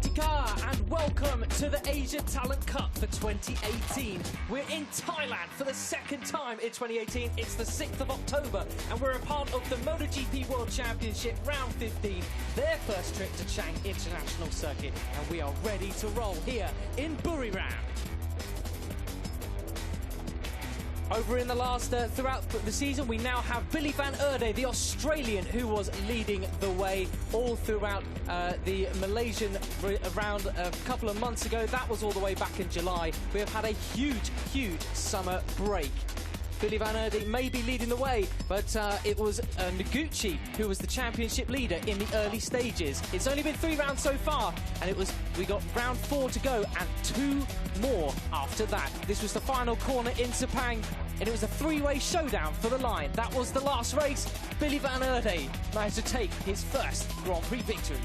Sawadika and welcome to the Asia Talent Cup for 2018. We're in Thailand for the second time in 2018. It's the 6th of October and we're a part of the MotoGP World Championship Round 15, their first trip to Chang International Circuit, and we are ready to roll here in Buriram. Over in the last, throughout the season, we now have Billy van Erde, the Australian, who was leading the way all throughout the Malaysian round a couple of months ago. That was all the way back in July. We have had a huge summer break. Billy van Erde may be leading the way, but it was Noguchi who was the championship leader in the early stages. It's only been 3 rounds so far, and we got round 4 to go and 2 more after that. This was the final corner in Sepang, and it was a 3-way showdown for the line. That was the last race. Billy van Erde managed to take his first Grand Prix victory.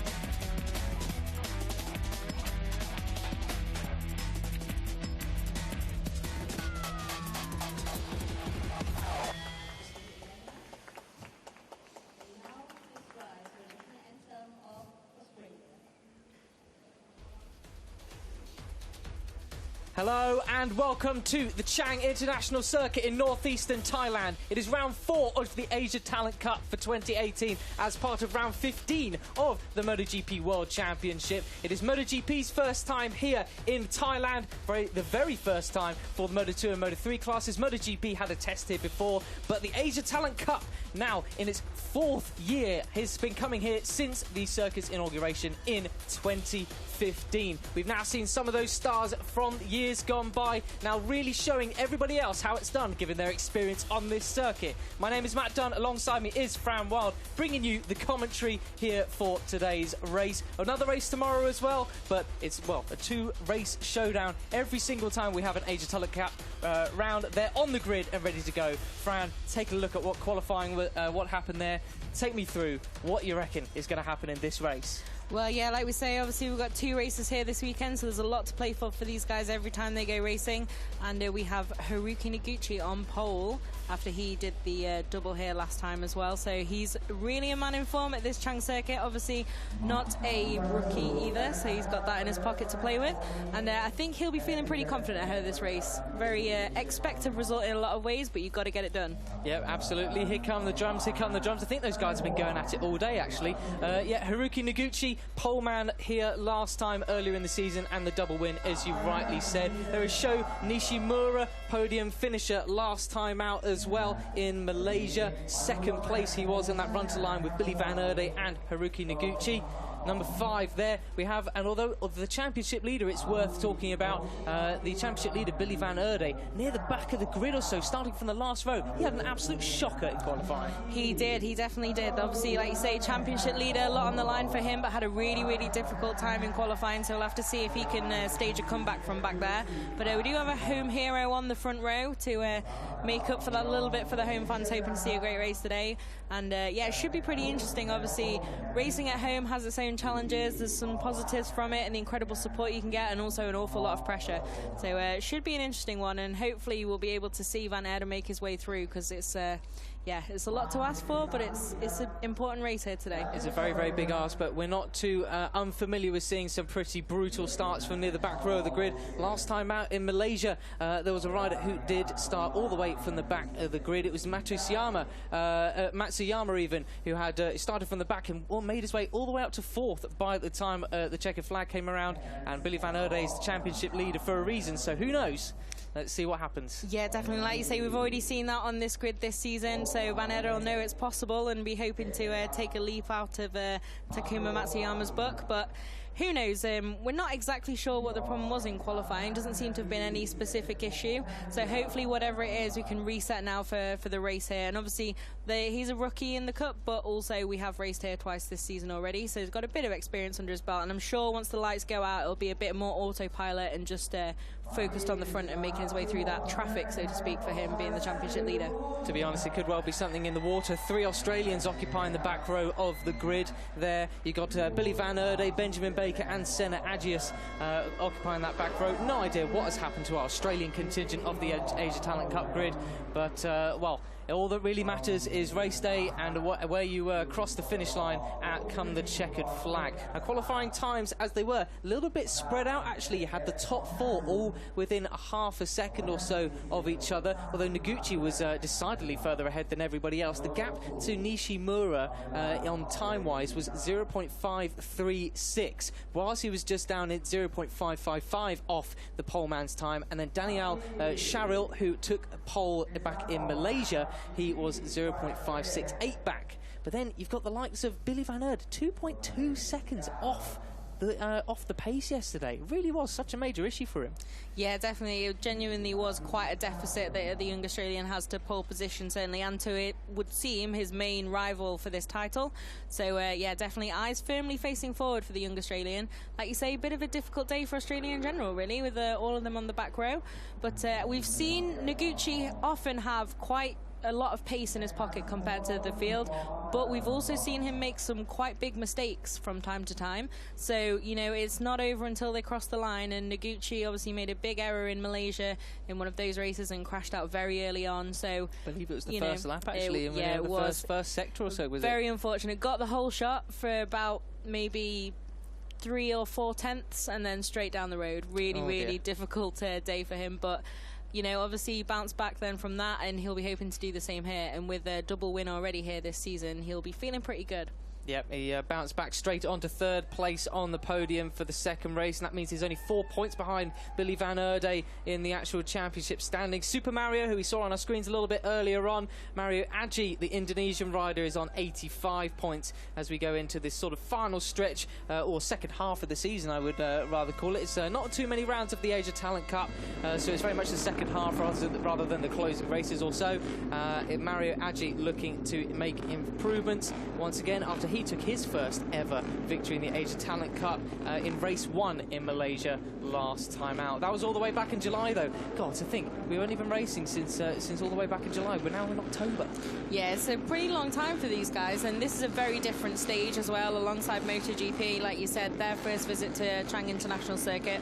Hello and welcome to the Chang International Circuit in northeastern Thailand. It is round 4 of the Asia Talent Cup for 2018 as part of round 15 of the MotoGP World Championship. It is MotoGP's first time here in Thailand, the very first time for the Moto2 and Moto3 classes. MotoGP had a test here before, but the Asia Talent Cup, now in its 4th year, has been coming here since the circuit's inauguration in 2015. We've now seen some of those stars from years gone by, now really showing everybody else how it's done, given their experience on this circuit. My name is Matt Dunn, alongside me is Fran Wild, bringing you the commentary here for today's race. Another race tomorrow as well, but it's, well, a 2-race showdown every single time we have an Asia Talent Cup round. They're on the grid and ready to go. Fran, take a look at what qualifying, what happened there. Take me through what you reckon is going to happen in this race. Well, yeah, like we say, obviously we've got 2 races here this weekend, so there's a lot to play for these guys every time they go racing. And we have Haruki Noguchi on pole after he did the double here last time as well. So he's really a man in form at this Chang circuit. Obviously not a rookie either, so he's got that in his pocket to play with. And I think he'll be feeling pretty confident ahead of this race. Very expected result in a lot of ways, but you've got to get it done. Yeah, absolutely. Here come the drums, here come the drums. I think those guys have been going at it all day, actually. Yeah, Haruki Noguchi, pole man here last time earlier in the season, and the double win, as you rightly said. There is Sho Nishimura, podium finisher last time out as well in Malaysia. 2nd place he was in that run to line with Billy van Erde and Haruki Noguchi. Number 5 there we have, and although of the championship leader, it's worth talking about the championship leader Billy van Erde, near the back of the grid or so, starting from the last row. He had an absolute shocker in qualifying. He did, he definitely did. Obviously, like you say, championship leader, a lot on the line for him, but had a really difficult time in qualifying, so we'll have to see if he can stage a comeback from back there. But we do have a home hero on the front row to make up for that a little bit for the home fans, hoping to see a great race today. And yeah, it should be pretty interesting. Obviously, racing at home has its own challenges. There's some positives from it and the incredible support you can get, and also an awful lot of pressure. So it should be an interesting one, and hopefully we'll be able to see van Erde make his way through, because it's yeah, it's a lot to ask for, but it's an important race here today. It's a very big ask, but we're not too unfamiliar with seeing some pretty brutal starts from near the back row of the grid. Last time out in Malaysia, there was a rider who did start all the way from the back of the grid. It was Matsuyama even, who had started from the back and made his way all the way up to 4th by the time the checkered flag came around. And Billy van Erde is the championship leader for a reason, so who knows? Let's see what happens. Yeah, definitely. Like you say, we've already seen that on this grid this season, so van Erde will know it's possible and be hoping to take a leap out of Takuma Matsuyama's book. But who knows? We're not exactly sure what the problem was in qualifying. Doesn't seem to have been any specific issue. So hopefully, whatever it is, we can reset now for the race here. And obviously, he's a rookie in the Cup, but also we have raced here twice this season already. So he's got a bit of experience under his belt. And I'm sure once the lights go out, it'll be a bit more autopilot and just focused on the front and making his way through that traffic, so to speak, for him being the championship leader. To be honest, it could well be something in the water. 3 Australians occupying the back row of the grid there. You got Billy Van Erde, Benjamin Baker and Senna Agius occupying that back row. No idea what has happened to our Australian contingent of the Asia Talent Cup grid, but well, all that really matters is race day and where you cross the finish line at come the checkered flag. Now, qualifying times, as they were, a little bit spread out actually. You had the top 4 all within a half a second or so of each other, although Noguchi was decidedly further ahead than everybody else. The gap to Nishimura on time-wise was 0.536, whilst he was just down at 0.555 off the poleman's time. And then Daniel Sharil, who took pole back in Malaysia, he was 0.568 back. But then you've got the likes of Billy Van Erde, 2.2 seconds off the pace yesterday. It really was such a major issue for him. Yeah, definitely. It genuinely was quite a deficit that the young Australian has to pole position, certainly, and to, it would seem, his main rival for this title. So, yeah, definitely eyes firmly facing forward for the young Australian. Like you say, a bit of a difficult day for Australia in general, really, with all of them on the back row. But we've seen Noguchi often have quite a lot of pace in his pocket compared to the field, but we've also seen him make some quite big mistakes from time to time. So, you know, it's not over until they cross the line, and Noguchi obviously made a big error in Malaysia in one of those races and crashed out very early on. So I believe it was the first lap, actually. It was first sector or so, was very unfortunate. Got the whole shot for about maybe 3 or 4 tenths and then straight down the road. Really difficult day for him, but you know, obviously he bounced back then from that, and he'll be hoping to do the same here. And with a double win already here this season, he'll be feeling pretty good. Yep, he bounced back straight onto 3rd place on the podium for the second race, and that means he's only 4 points behind Billy Van Erde in the actual championship standing. Super Mario, who we saw on our screens a little bit earlier on, Mario Aji, the Indonesian rider, is on 85 points as we go into this sort of final stretch, or second half of the season, I would rather call it. It's not too many rounds of the Asia Talent Cup, so it's very much the second half rather than the closing races or so. Mario Aji looking to make improvements once again after he took his first ever victory in the Asia Talent Cup in race 1 in Malaysia last time out. That was all the way back in July, though. God, to think we've only been racing since all the way back in July. We're now in October. Yeah, it's a pretty long time for these guys, and this is a very different stage as well, alongside MotoGP. Like you said, their first visit to Chang International Circuit.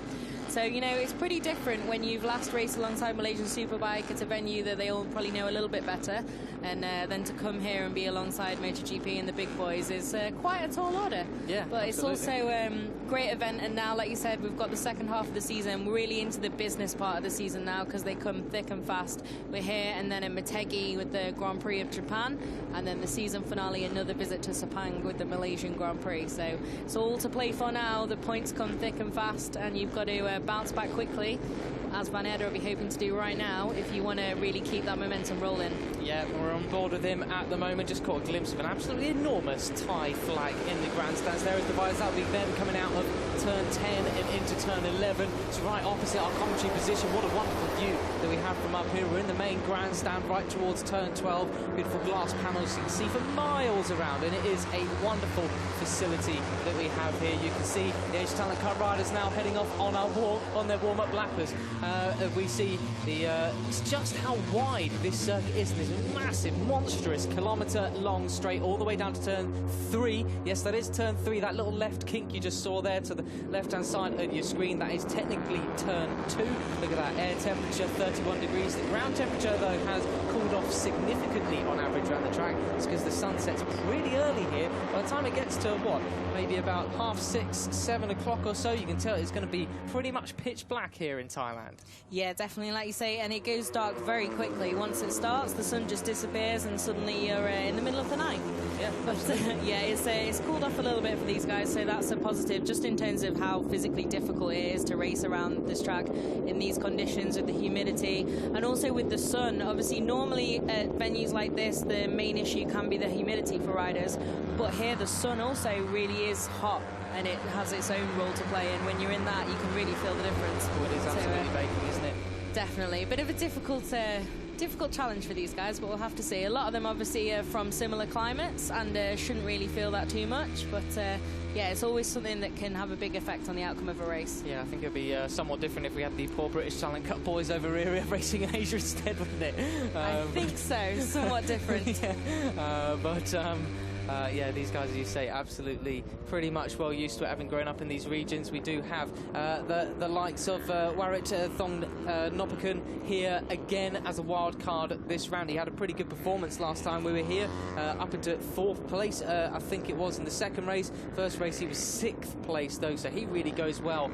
So, you know, it's pretty different when you've last raced alongside Malaysian Superbike. It's a venue that they all probably know a little bit better. And then to come here and be alongside MotoGP and the big boys is quite a tall order. Yeah, but absolutely. It's also a great event. And now, like you said, we've got the second half of the season. We're really into the business part of the season now because they come thick and fast. We're here and then at Motegi with the Grand Prix of Japan. And then the season finale, another visit to Sepang with the Malaysian Grand Prix. So it's all to play for now. The points come thick and fast, and you've got to bounce back quickly, as Van Erde will be hoping to do right now, if you want to really keep that momentum rolling. Yeah, we're on board with him at the moment. Just caught a glimpse of an absolutely enormous Thai flag in the grandstands there as the dividers. That'll be them coming out of turn 10 and into turn 11. It's right opposite our commentary position. What a wonderful view that we have from up here. We're in the main grandstand right towards turn 12. Beautiful glass panels you can see for miles around, and it is a wonderful facility that we have here. You can see the Asia Talent Cup riders now heading off on their warm-up lappers. We see just how wide this circuit is, and this massive, monstrous, kilometre-long straight all the way down to turn 3. Yes, that is turn 3. That little left kink you just saw there to the left-hand side of your screen, that is technically turn 2. Look at that, air temperature 31 degrees. The ground temperature, though, has cooled off significantly on average around the track. It's because the sun sets pretty early here. By the time it gets to, what, maybe about 6:30, 7 o'clock or so, you can tell it's going to be pretty much pitch black here in Thailand. Yeah, definitely, like you say, and it goes dark very quickly. Once it starts, the sun just disappears, and suddenly you're in the middle of the night. Yeah, but yeah, it's cooled off a little bit for these guys, so that's a positive, just in terms of how physically difficult it is to race around this track in these conditions with the humidity and also with the sun. Obviously, normally at venues like this, the main issue can be the humidity for riders, but here the sun also really is hot, and it has its own role to play, and when you're in that, you can really feel the difference. Oh, it is absolutely baking, isn't it? Definitely. A bit of a difficult difficult challenge for these guys, but we'll have to see. A lot of them obviously are from similar climates and shouldn't really feel that too much, but yeah, it's always something that can have a big effect on the outcome of a race. Yeah, I think it'd be somewhat different if we had the poor British Talent Cup boys over here racing in Asia instead, wouldn't it? I think so, somewhat different. Yeah, these guys, as you say, absolutely pretty much well used to it, having grown up in these regions. We do have the likes of Warit Thong Nopakun here again as a wild card this round. He had a pretty good performance last time we were here, up into 4th place, I think it was, in the second race. First race he was 6th place though, so he really goes well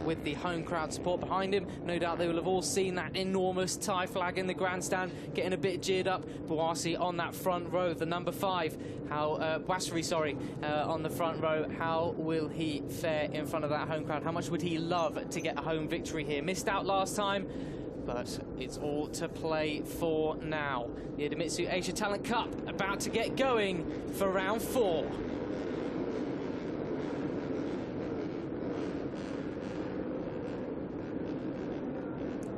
with the home crowd support behind him. No doubt they will have all seen that enormous Thai flag in the grandstand, getting a bit jeered up. Bouassi on that front row, the number 5. Bouasri, sorry, on the front row. How will he fare in front of that home crowd? How much would he love to get a home victory here? Missed out last time, but it's all to play for now. The Idemitsu Asia Talent Cup about to get going for round 4.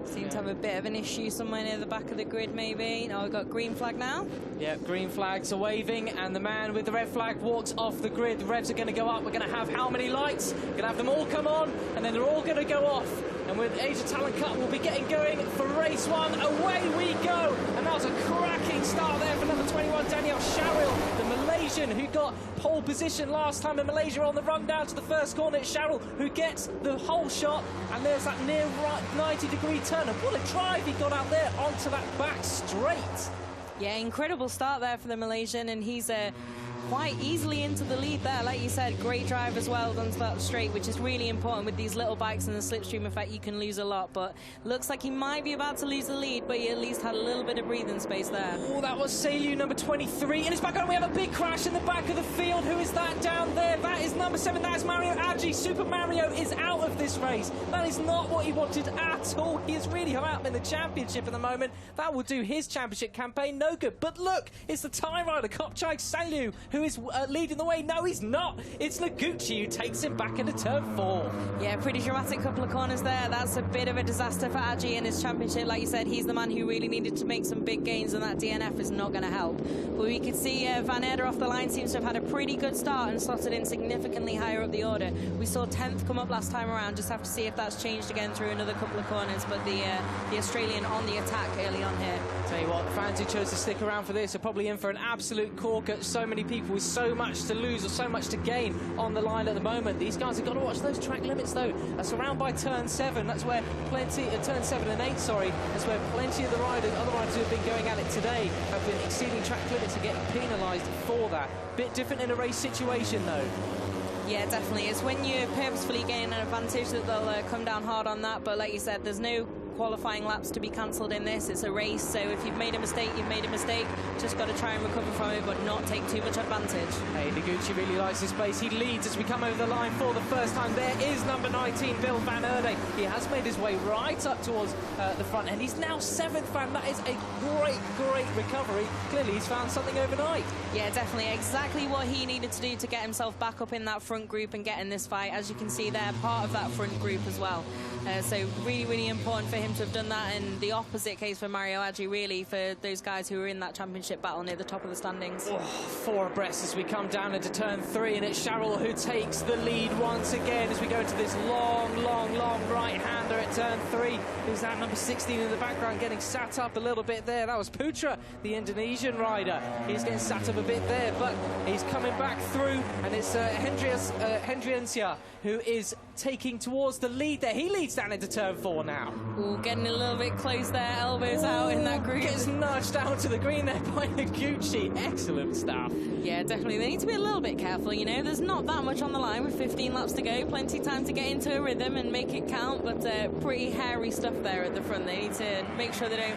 Seems to have a bit of an issue somewhere near the back of the grid, maybe. No, we've got green flag now. Yeah, green flags are waving, and the man with the red flag walks off the grid. The revs are going to go up. We're going to have how many lights? We're going to have them all come on, and then they're all going to go off. And with Asia Talent Cup, we'll be getting going for race 1. Away we go! And that was a cracking start there for number 21, Daniel Sharil, the Malaysian who got pole position last time in Malaysia on the run down to the first corner. It's Sharil who gets the whole shot, and there's that near right 90-degree turn. And what a drive he got out there onto that back straight. Yeah, incredible start there for the Malaysian, and he's quite easily into the lead there. Like you said, great drive as well onto that straight, which is really important with these little bikes and the slipstream effect. You can lose a lot, but looks like he might be about to lose the lead, but he at least had a little bit of breathing space there. Oh, that was Seilu, number 23, and it's back on. We have a big crash in the back of the field. Who is that down there? That is number 7. That is Mario Aji. Super Mario is out of this race. That is not what he wanted at all. He is really high up in the championship at the moment. That will do his championship campaign no good. But look, it's the Thai rider, Kopchai Seilu, who is leading the way. No, he's not. It's Noguchi who takes him back into turn 4. Yeah, pretty dramatic couple of corners there. That's a bit of a disaster for Aji in his championship. Like you said, he's the man who really needed to make some big gains, and that DNF is not going to help. But we could see Van Erder off the line seems to have had a pretty good start and slotted in significantly higher up the order. We saw 10th come up last time around. Just have to see if that's changed again through another couple of corners. But the Australian on the attack early on here. Tell you what, the fans who chose to stick around for this are probably in for an absolute corker. So many people with so much to lose or so much to gain on the line at the moment. These guys have got to watch those track limits though. That's around by turn 7. That's where plenty, turn 7 and 8, sorry. That's where plenty of the riders, other riders who have been going at it today, have been exceeding track limits and getting penalised for that. Bit different in a race situation though. Yeah, definitely. It's when you purposefully gain an advantage that they'll come down hard on that. But like you said, there's no qualifying laps to be cancelled in this. It's a race, so if you've made a mistake, you've made a mistake. Just got to try and recover from it, but not take too much advantage. Hey, Noguchi really likes his space. He leads as we come over the line for the first time. There is number 19, Bill Van Erde. He has made his way right up towards the front end. He's now 7th, Van. That is a great recovery. Clearly, he's found something overnight. Yeah, definitely. Exactly what he needed to do to get himself back up in that front group and get in this fight. As you can see, they're part of that front group as well. So really important for him to have done that, and the opposite case for Mario Aji, really, for those guys who were in that championship battle near the top of the standings. 4 abreast as we come down into turn 3, and it's Sharil who takes the lead once again as we go into this long right-hander at turn 3. Who's that, number 16 in the background, getting sat up a little bit there. That was Putra, the Indonesian rider. He's getting sat up a bit there, but he's coming back through, and it's Hendriensia who is taking towards the lead there. He leads down into turn 4 now. Ooh, getting a little bit close there, elbows out in that group. Gets nudged down to the green there by Noguchi. Excellent stuff. Yeah, definitely. They need to be a little bit careful, you know. There's not that much on the line with 15 laps to go. Plenty of time to get into a rhythm and make it count, but pretty hairy stuff there at the front. They need to make sure they don't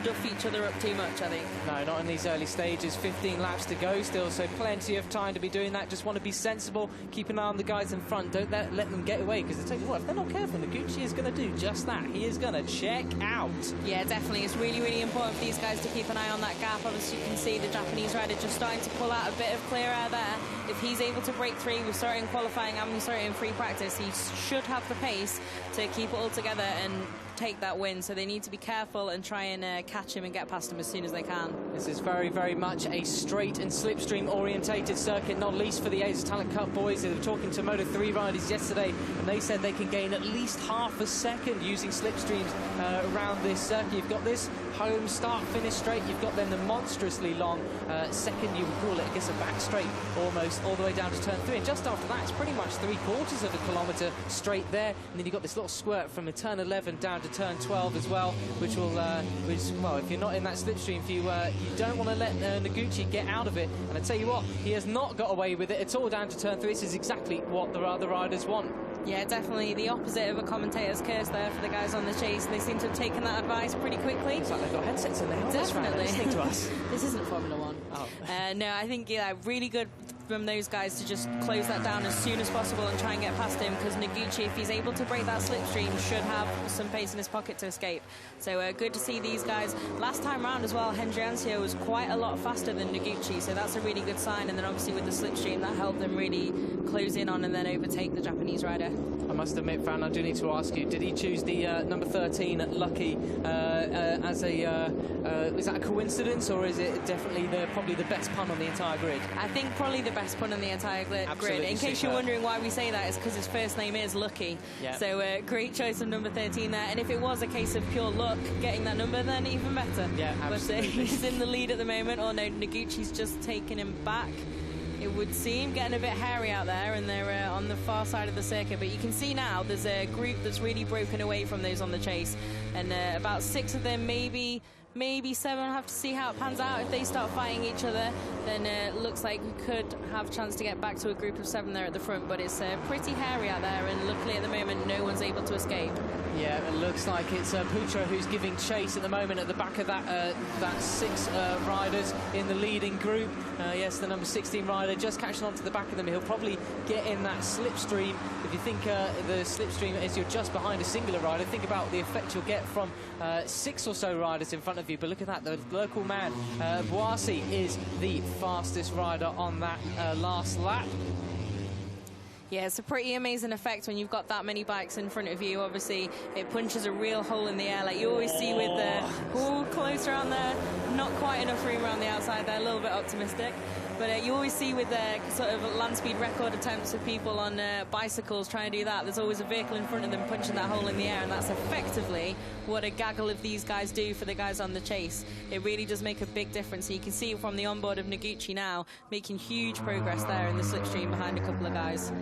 duff each other up too much, I think. No, not in these early stages. 15 laps to go still, so plenty of time to be doing that. Just want to be sensible, keep an eye on the guys in front. Don't let them get away, because I tell you what, if they're not careful, Noguchi is going to do just that. He is going to check out. Yeah, definitely. It's really important for these guys to keep an eye on that gap. Obviously, you can see the Japanese rider just starting to pull out a bit of clear air there. If he's able to break 3, we saw it in qualifying and we saw it in free practice, he should have the pace to keep it all together and take that win, so they need to be careful and try and catch him and get past him as soon as they can. This is very, very much a straight and slipstream orientated circuit, not least for the Asia Talent Cup boys. They were talking to Moto3 riders yesterday, and they said they can gain at least half a second using slipstreams around this circuit. You've got this home start finish straight, you've got then the monstrously long second, you would call it, I guess, a back straight almost all the way down to turn 3, and just after that it's pretty much 3/4 of a kilometre straight there, and then you've got this little squirt from turn 11 down to turn 12 as well, which will well, if you're not in that slipstream, if you don't want to let Noguchi get out of it, and I tell you what, he has not got away with it at all down to turn 3. This is exactly what the other riders want. Yeah, definitely the opposite of a commentator's curse there for the guys on the chase. They seem to have taken that advice pretty quickly. It's like they've got headsets in their helmets. Definitely. Listening to us. This isn't Formula One. Oh. No, I think, yeah, really good from those guys to just close that down as soon as possible and try and get past him, because Noguchi, if he's able to break that slipstream, should have some pace in his pocket to escape. So good to see these guys. Last time round as well, Hendriancio was quite a lot faster than Noguchi, so that's a really good sign. And then obviously with the slipstream, that helped them really close in on and then overtake the Japanese rider. I must admit, Fran, I do need to ask you, did he choose the number 13 Lucky as a is that a coincidence, or is it definitely probably the best pun on the entire grid? I think probably the best pun on the entire grid. Absolutely In case superb. you're wondering why we say that, it's because his first name is Lucky. Yeah. So great choice of number 13 there. And if it was a case of pure luck getting that number, then even better. Yeah, absolutely. But he's in the lead at the moment. Or no, Noguchi's just taken him back, it would seem, getting a bit hairy out there, and they're on the far side of the circuit. But you can see now there's a group that's really broken away from those on the chase, and about 6 of them, maybe 7. We'll have to see how it pans out. If they start fighting each other, then it looks like we could have a chance to get back to a group of 7 there at the front. But it's pretty hairy out there, and luckily at the moment no one's able to escape. Yeah, it looks like it's Pucho who's giving chase at the moment at the back of that 6 riders in the leading group. Yes, the number 16 rider just catching on to the back of them. He'll probably get in that slipstream. If you think the slipstream is you're just behind a singular rider, think about the effect you'll get from 6 or so riders in front of you. But look at that, the local man, Boasi, is the fastest rider on that last lap. Yeah, it's a pretty amazing effect when you've got that many bikes in front of you. Obviously, it punches a real hole in the air, like you always see with the close around there. Not quite enough room around the outside there, a little bit optimistic. But you always see with the sort of land speed record attempts of people on bicycles trying to do that, there's always a vehicle in front of them punching that hole in the air, and that's effectively what a gaggle of these guys do for the guys on the chase. It really does make a big difference. You can see from the onboard of Noguchi now, making huge progress there in the slipstream behind a couple of guys.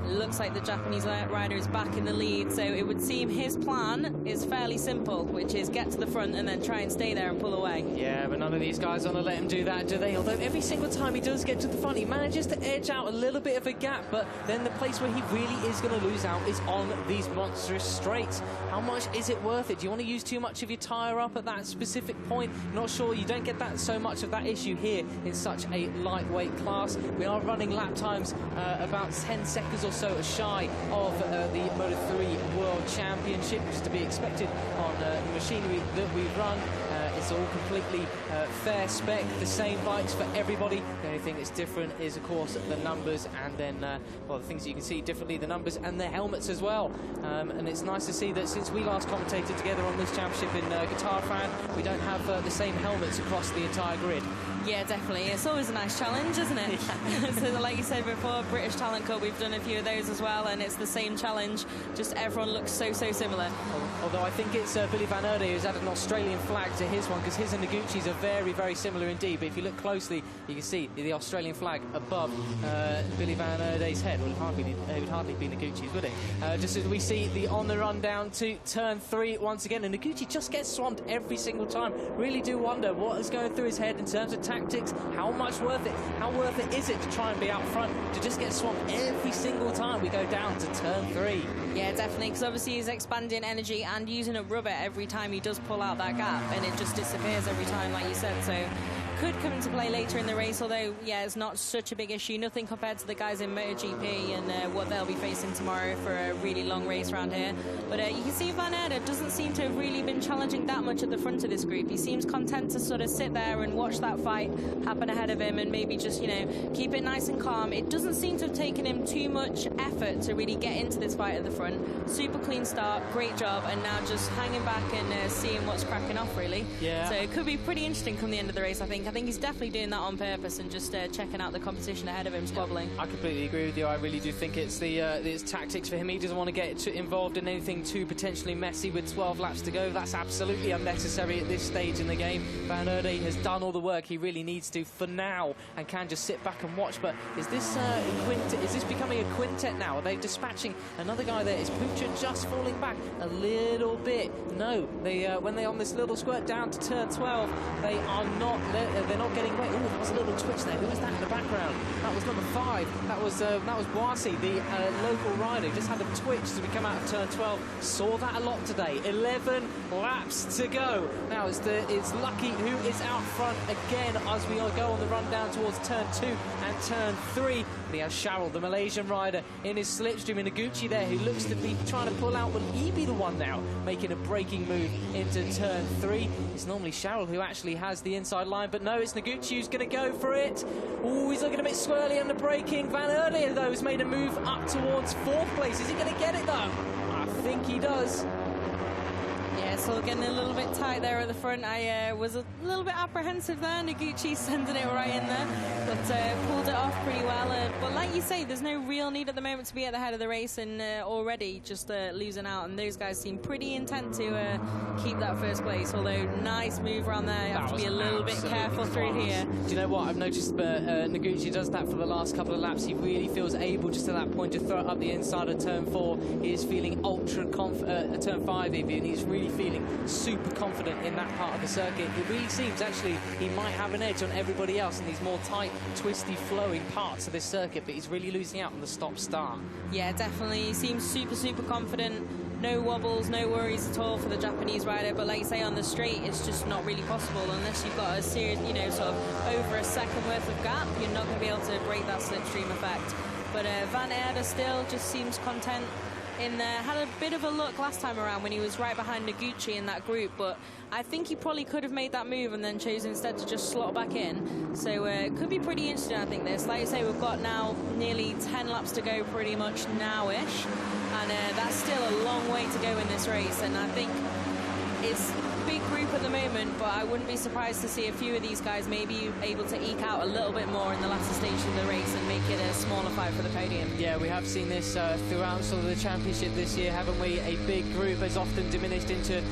It looks like the Japanese rider is back in the lead, so it would seem his plan is fairly simple, which is get to the front and then try and stay there and pull away. Yeah, but none of these guys want to let him do that, do they? Although every single time he does get to the front, he manages to edge out a little bit of a gap, but then the place where he really is going to lose out is on these monstrous straights. How much is it worth it? Do you want to use too much of your tyre up at that specific point? Not sure. You don't get that so much of that issue here in such a lightweight class. We are running lap times about 10 seconds or so shy of the Moto3 World Championship, which is to be expected on the machinery that we run. It's all completely fair spec, the same bikes for everybody. The only thing that's different is, of course, the numbers, and then, well, the things you can see differently, the numbers and the helmets as well. And it's nice to see that since we last commentated together on this championship in Qatar, Fran, we don't have the same helmets across the entire grid. Yeah, definitely. It's always a nice challenge, isn't it? So like you said before, British Talent Cup, we've done a few of those as well, and it's the same challenge, just everyone looks so similar. Although I think it's Billy Van Erde who's added an Australian flag to his one, because his and Noguchi's are very similar indeed. But if you look closely, you can see the Australian flag above Billy Van Erde's head. Well, it would hardly be Noguchi's, would it? Just as we see the on the run down to turn 3 once again, and Noguchi just gets swamped every single time. Really do wonder what is going through his head in terms of tactics. How much worth it is it to try and be out front, to just get swamped every single time we go down to turn 3? Yeah, definitely, because obviously he's expanding energy and using a rubber every time he does pull out that gap, and it just disappears every time, like you said. So could come into play later in the race, although, yeah, it's not such a big issue. Nothing compared to the guys in MotoGP and what they'll be facing tomorrow for a really long race around here. But you can see Van Aerden doesn't seem to have really been challenging that much at the front of this group. He seems content to sort of sit there and watch that fight happen ahead of him and maybe just, you know, keep it nice and calm. It doesn't seem to have taken him too much effort to really get into this fight at the front. Super clean start, great job, and now just hanging back and seeing what's cracking off, really. Yeah. So it could be pretty interesting come the end of the race, I think. I think he's definitely doing that on purpose and just checking out the competition ahead of him, squabbling. I completely agree with you. I really do think it's it's tactics for him. He doesn't want to get involved in anything too potentially messy with 12 laps to go. That's absolutely unnecessary at this stage in the game. Van Aerden has done all the work he really needs to for now and can just sit back and watch. But is this becoming a quintet now? Are they dispatching another guy there? Is Puccia just falling back a little bit? No, they when they're on this little squirt down to turn 12, they are not. They're not getting away. Oh, there was a little twitch there. Who was that in the background? That was number 5. That was Boasi, the local rider. Just had a twitch as we come out of turn 12. Saw that a lot today. 11 laps to go. Now it's Lucky who is out front again as we go on the run down towards turn 2 and turn 3. And he has Sharrell, the Malaysian rider, in his slipstream. And Noguchi there, who looks to be trying to pull out. Will he be the one now making a braking move into turn 3? It's normally Sharrell who actually has the inside line, but no, it's Noguchi who's going to go for it. Oh, he's looking a bit swirly on the braking. Van Aerden, though, has made a move up towards 4th place. Is he going to get it, though? I think he does. Yeah, so getting a little bit tight there at the front. I was a little bit apprehensive there. Noguchi sending it right in there, but pulled it off pretty well. But like you say, there's no real need at the moment to be at the head of the race, and already just losing out. And those guys seem pretty intent to keep that 1st place. Although nice move around there. You have to be a little bit careful through here. Do you know what I've noticed? Noguchi does that for the last couple of laps. He really feels able just at that point to throw it up the inside of turn 4. He is feeling ultra confident. Turn 5 even. He's really feeling super confident in that part of the circuit. It really seems actually he might have an edge on everybody else in these more tight, twisty, flowing parts of this circuit, but he's really losing out on the stop-start. Yeah, definitely. He seems super confident. No wobbles, no worries at all for the Japanese rider, but like you say, on the straight, it's just not really possible unless you've got a serious, you know, sort of over a second worth of gap. You're not going to be able to break that slipstream effect. But Van Aerden still just seems content in there. Had a bit of a look last time around when he was right behind Noguchi in that group, but I think he probably could have made that move and then chose instead to just slot back in. So it could be pretty interesting, I think, this. Like you say, we've got now nearly 10 laps to go pretty much now-ish, and that's still a long way to go in this race, and I think it's a big group at the moment, but I wouldn't be surprised to see a few of these guys maybe able to eke out a little bit more in the latter stage of the race and make it a smaller fight for the podium. Yeah, we have seen this throughout sort of the championship this year, haven't we? A big group has often diminished into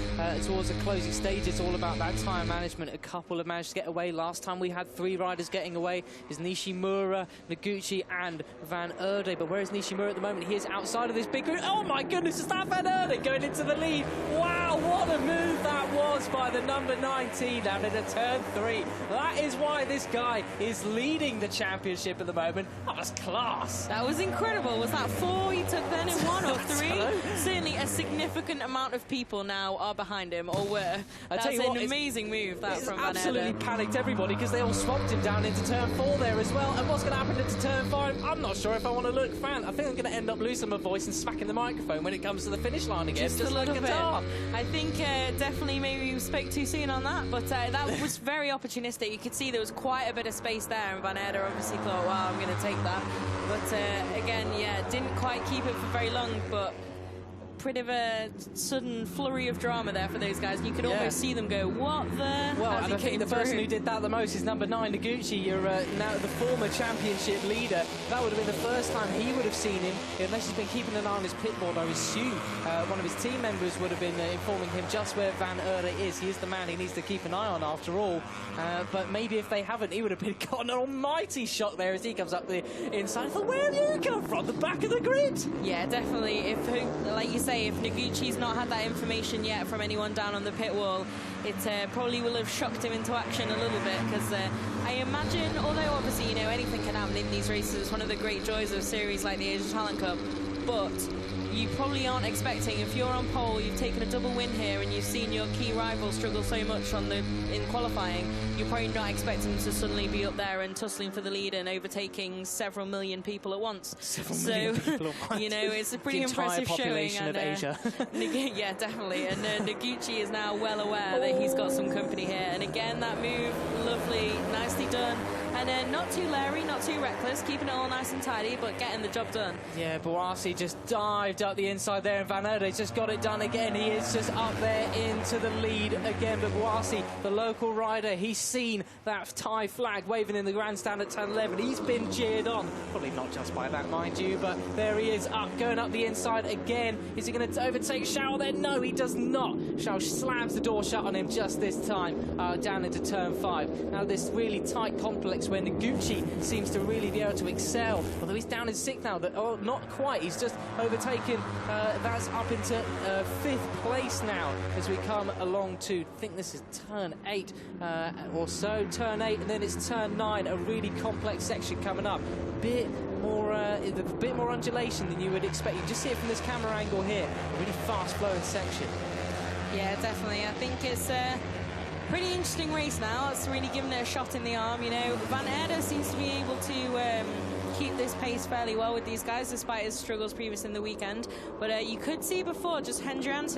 towards the closing stage. It's all about that time management. A couple have managed to get away. Last time we had 3 riders getting away. Is Nishimura, Noguchi and Van Aerden. But where is Nishimura at the moment? He is outside of this big group. Oh my goodness, is that Van Aerden going into the lead? Wow, what a move that was by the number 19 down into turn 3. That is why this guy is leading the championship at the moment. That was class. That was incredible. Was that 4 he took then in 1 or 3? Certainly a significant amount of people now are behind him, or were. That's an amazing move, that from Van Aerden. Absolutely panicked everybody because they all swapped him down into turn 4 there as well. And what's going to happen into turn 5? I'm not sure if I want to look fan. I think I'm going to end up losing my voice and smacking the microphone when it comes to the finish line again. Just like a guitar. I think definitely maybe you spoke too soon on that, but that was very opportunistic. You could see there was quite a bit of space there, and Van Aerden obviously thought, wow, I'm going to take that. But again, yeah, didn't quite keep it for very long, but bit of a sudden flurry of drama there for those guys. You could almost see them go, what the? Well, and I think the person who did that the most is number 9, Noguchi. You're now the former championship leader. That would have been the first time he would have seen him, unless he's been keeping an eye on his pit board. I assume one of his team members would have been informing him just where Van Aerden is. He is the man he needs to keep an eye on after all. But maybe if they haven't, he would have been got an almighty shot there as he comes up the inside. I thought, where have you come from? The back of the grid? Yeah, definitely. If, like you say, if Noguchi's not had that information yet from anyone down on the pit wall, it probably will have shocked him into action a little bit, because I imagine, although obviously, you know, anything can happen in these races, it's one of the great joys of series like the Asia Talent Cup, but you probably aren't expecting, if you're on pole, you've taken a double win here and you've seen your key rival struggle so much in qualifying, you're probably not expecting to suddenly be up there and tussling for the lead and overtaking several million people at once. Several million people at once. You know, it's a pretty impressive showing. Of Asia. Yeah, definitely. And Noguchi is now well aware that he's got some company here. And again, that move, lovely, nicely done. And not too leery, not too reckless, keeping it all nice and tidy, but getting the job done. Yeah, Bouassi just dived up the inside there, and Van Erde's just got it done again. He is just up there into the lead again. But Bouassi, the local rider, he's seen that Thai flag waving in the grandstand at turn 11. He's been cheered on. Probably not just by that, mind you, but there he is, going up the inside again. Is he going to overtake Xiao there? No, he does not. Xiao slams the door shut on him just this time, down into turn 5. Now, this really tight complex where Noguchi seems to really be able to excel, although he's down in 6th now. Oh, not quite. He's just overtaken. That's up into 5th place now as we come along to, I think this is turn 8 or so. Turn 8, and then it's turn 9. A really complex section coming up. A bit more undulation than you would expect. You just see it from this camera angle here. A really fast-flowing section. Yeah, definitely. I think it's pretty interesting race now. It's really given it a shot in the arm. You know, Van Erde seems to be able to keep this pace fairly well with these guys, despite his struggles previous in the weekend. But you could see before, just Hendrianse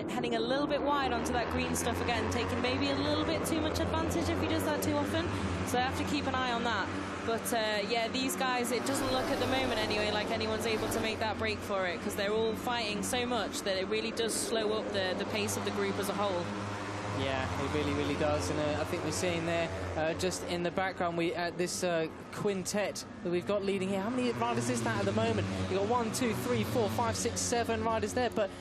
heading a little bit wide onto that green stuff again, taking maybe a little bit too much advantage if he does that too often. So I have to keep an eye on that. But yeah, these guys, it doesn't look at the moment anyway like anyone's able to make that break for it, because they're all fighting so much that it really does slow up the pace of the group as a whole. Yeah, it really, really does. And I think we're seeing there, just in the background, this quintet that we've got leading here. How many riders is that at the moment? You've got 1, 2, 3, 4, 5, 6, 7 riders there. But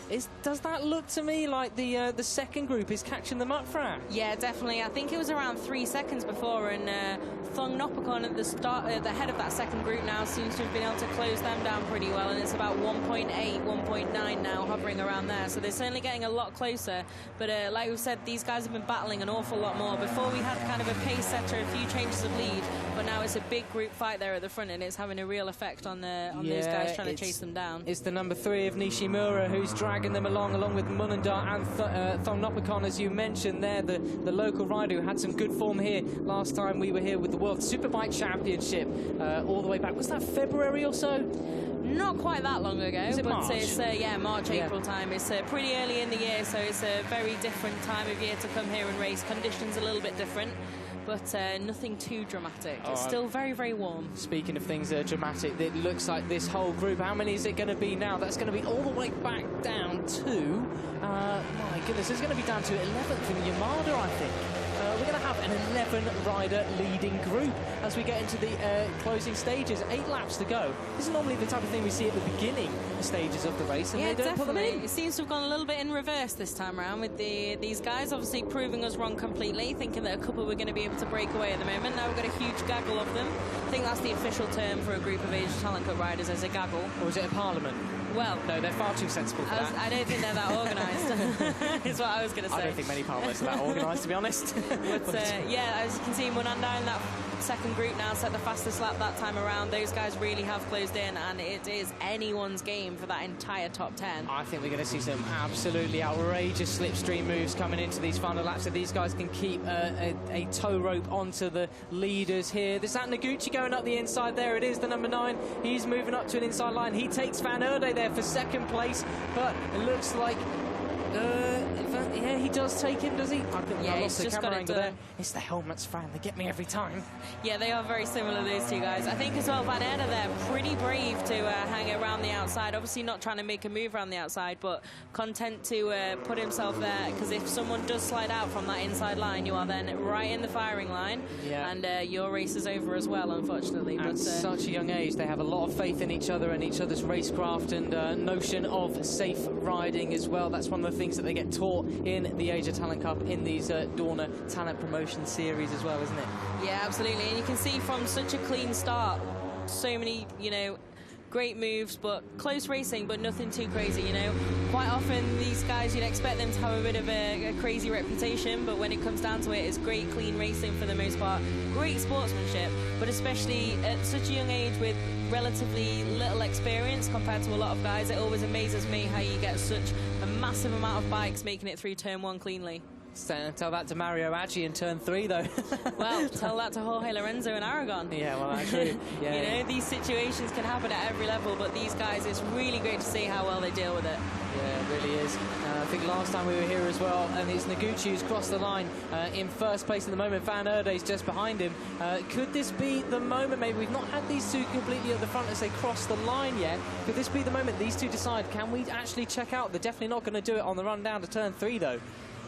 does that look to me like the second group is catching them up, Fran? Yeah, definitely. I think it was around 3 seconds before, and Thong Nopakon at the start, the head of that second group now, seems to have been able to close them down pretty well, and it's about 1.8, 1.9 now, hovering around there. So they're certainly getting a lot closer. But like we've said, these guys have been battling an awful lot more. Before we had kind of a pace setter, a few changes of lead, but now it's a big group fight there at the front, and it's having a real effect on those guys trying to chase them down. It's the number 3 of Nishimura who's dragging them along with Munandar and Thong Nopakon, as you mentioned there, the local rider who had some good form here last time we were here with the World Superbike Championship all the way back. Was that February or so? Not quite that long ago, but March? It's March, April time. It's pretty early in the year, so it's a very different time of year to come here and race. Conditions a little bit different, but nothing too dramatic. It's still very, very warm. Speaking of things that are dramatic, it looks like this whole group, how many is it going to be now? That's going to be all the way back down to, my goodness, it's going to be down to 11th in Yamada, I think. We're going to have an 11-rider leading group as we get into the closing stages. 8 laps to go. This is normally the type of thing we see at the beginning stages of the race, and yeah, they don't put them in. It seems to have gone a little bit in reverse this time around with these guys, obviously proving us wrong completely, thinking that a couple were going to be able to break away at the moment. Now we've got a huge gaggle of them. I think that's the official term for a group of Asia Talent Cup riders, as a gaggle. Or is it a parliament? Well, no, they're far too sensible for that. I don't think they're that organised, is what I was going to say. I don't think many parliaments are that organised, to be honest. But yeah, as you can see, Munandar in that second group now set the fastest lap that time around. Those guys really have closed in, and it is anyone's game for that entire top 10. I think we're going to see some absolutely outrageous slipstream moves coming into these final laps, so these guys can keep a tow rope onto the leaders here. There's that Noguchi going up the inside there. It is the number 9. He's moving up to an inside line. He takes Van Erde there for second place, but it looks like yeah, he does take him, does he? I lost the camera angle there. It's the helmets, Fran. They get me every time. Yeah, they are very similar, those two guys. I think as well, Van Erde there, pretty brave to hang around the outside. Obviously not trying to make a move around the outside, but content to put himself there, because if someone does slide out from that inside line, you are then right in the firing line, and your race is over as well, unfortunately. At such a young age, they have a lot of faith in each other and each other's racecraft and notion of safe riding as well. That's one of the things that they get taught in the Asia Talent Cup, in these Dorna Talent Promotion Series as well, isn't it? Yeah, absolutely. And you can see from such a clean start, so many, you know, great moves, but close racing, but nothing too crazy, you know. Quite often these guys, you'd expect them to have a bit of a crazy reputation, but when it comes down to it, it's great, clean racing for the most part. Great sportsmanship, but especially at such a young age with relatively little experience compared to a lot of guys, it always amazes me how you get such a massive amount of bikes making it through turn 1 cleanly. Tell that to Mario Aggi in turn 3, though. Well, tell that to Jorge Lorenzo and Aragon. Yeah, well, actually, yeah. You know, these situations can happen at every level, but these guys, it's really great to see how well they deal with it. Yeah, it really is. I think last time we were here as well, and it's Noguchi who's crossed the line in first place at the moment. Van Erde's just behind him. Could this be the moment? Maybe we've not had these two completely at the front as they cross the line yet. Could this be the moment these two decide, can we actually check out? They're definitely not going to do it on the run down to turn 3, though.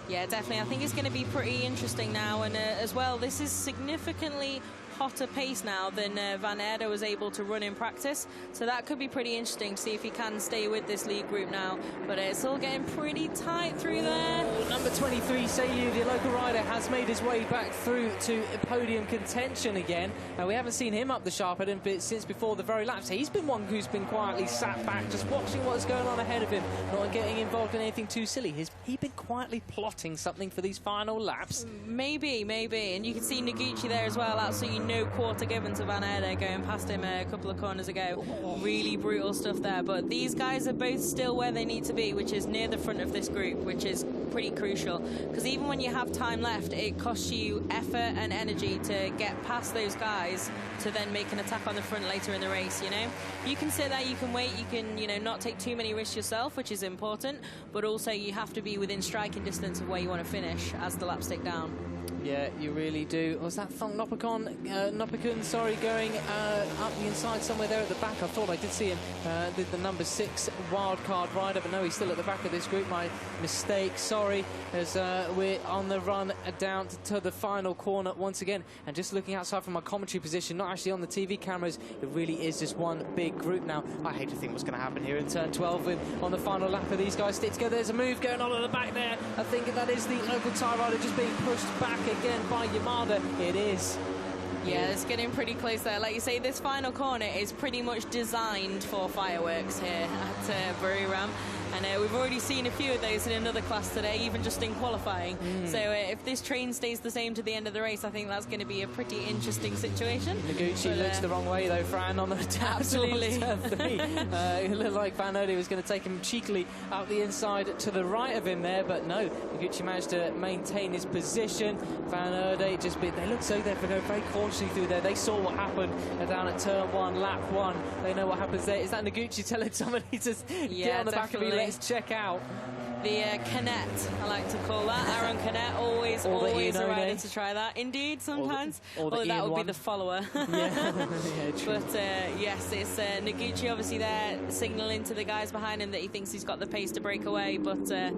Yeah, definitely. I think it's going to be pretty interesting now. And as well, this is significantly hotter pace now than Van Erde was able to run in practice. So that could be pretty interesting to see if he can stay with this lead group now. But it's all getting pretty tight through there. Number 23, Seiyu, the local rider, has made his way back through to podium contention again. We haven't seen him up the sharp end since before the very laps. He's been one who's been quietly sat back, just watching what's going on ahead of him, not getting involved in anything too silly. Has he been quietly plotting something for these final laps? Maybe. And you can see Noguchi there as well. Absolutely no quarter given to Van Erde going past him a couple of corners ago. Really brutal stuff there. But these guys are both still where they need to be, which is near the front of this group, which is pretty crucial. Because even when you have time left, it costs you effort and energy to get past those guys to then make an attack on the front later in the race, you know? You can sit there, you can wait, you can, you know, not take too many risks yourself, which is important, but also you have to be within striking distance of where you want to finish as the laps tick down. Yeah, you really do. Was that Thong Nopakun, sorry, going up the inside somewhere there at the back? I thought I did see him, the number 6 wildcard rider, but no, he's still at the back of this group. My mistake, sorry, as we're on the run down to the final corner once again. And just looking outside from my commentary position, not actually on the TV cameras, it really is just one big group now. I hate to think what's going to happen here in turn 12 on the final lap of these guys stick together. There's a move going on at the back there. I think that is the local Thai rider just being pushed back again by Yamada. It is. Yeah, it's getting pretty close there. Like you say, this final corner is pretty much designed for fireworks here at Buriram. And we've already seen a few of those in another class today, even just in qualifying. So if this train stays the same to the end of the race, I think that's going to be a pretty interesting situation. Noguchi looks the wrong way, though, Fran, on the tap. Absolutely. It looked like Van Erde was going to take him cheekily out the inside to the right of him there, but no, Noguchi managed to maintain his position. Van Erde they look so they're going very cautiously through there. They saw what happened down at turn 1, lap 1. They know what happens there. Is that Noguchi telling somebody to get on the back of me? Let's check out. The Canet, I like to call that. Aaron Canet, always a rider to try that. Indeed, sometimes. Although that would be the follower. Yeah, true. But yes, it's Noguchi obviously there signalling to the guys behind him that he thinks he's got the pace to break away. But I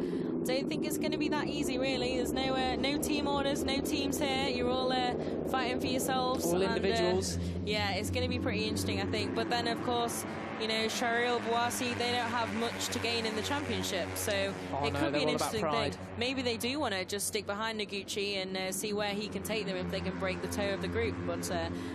don't think it's going to be that easy, really. There's no team orders, no teams here. You're all fighting for yourselves. All individuals. Yeah, it's going to be pretty interesting, I think. But then, of course, you know, Sharil Bouassi, they don't have much to gain in the championship, so it could be an interesting thing. Maybe they do want to just stick behind Noguchi and see where he can take them if they can break the toe of the group, but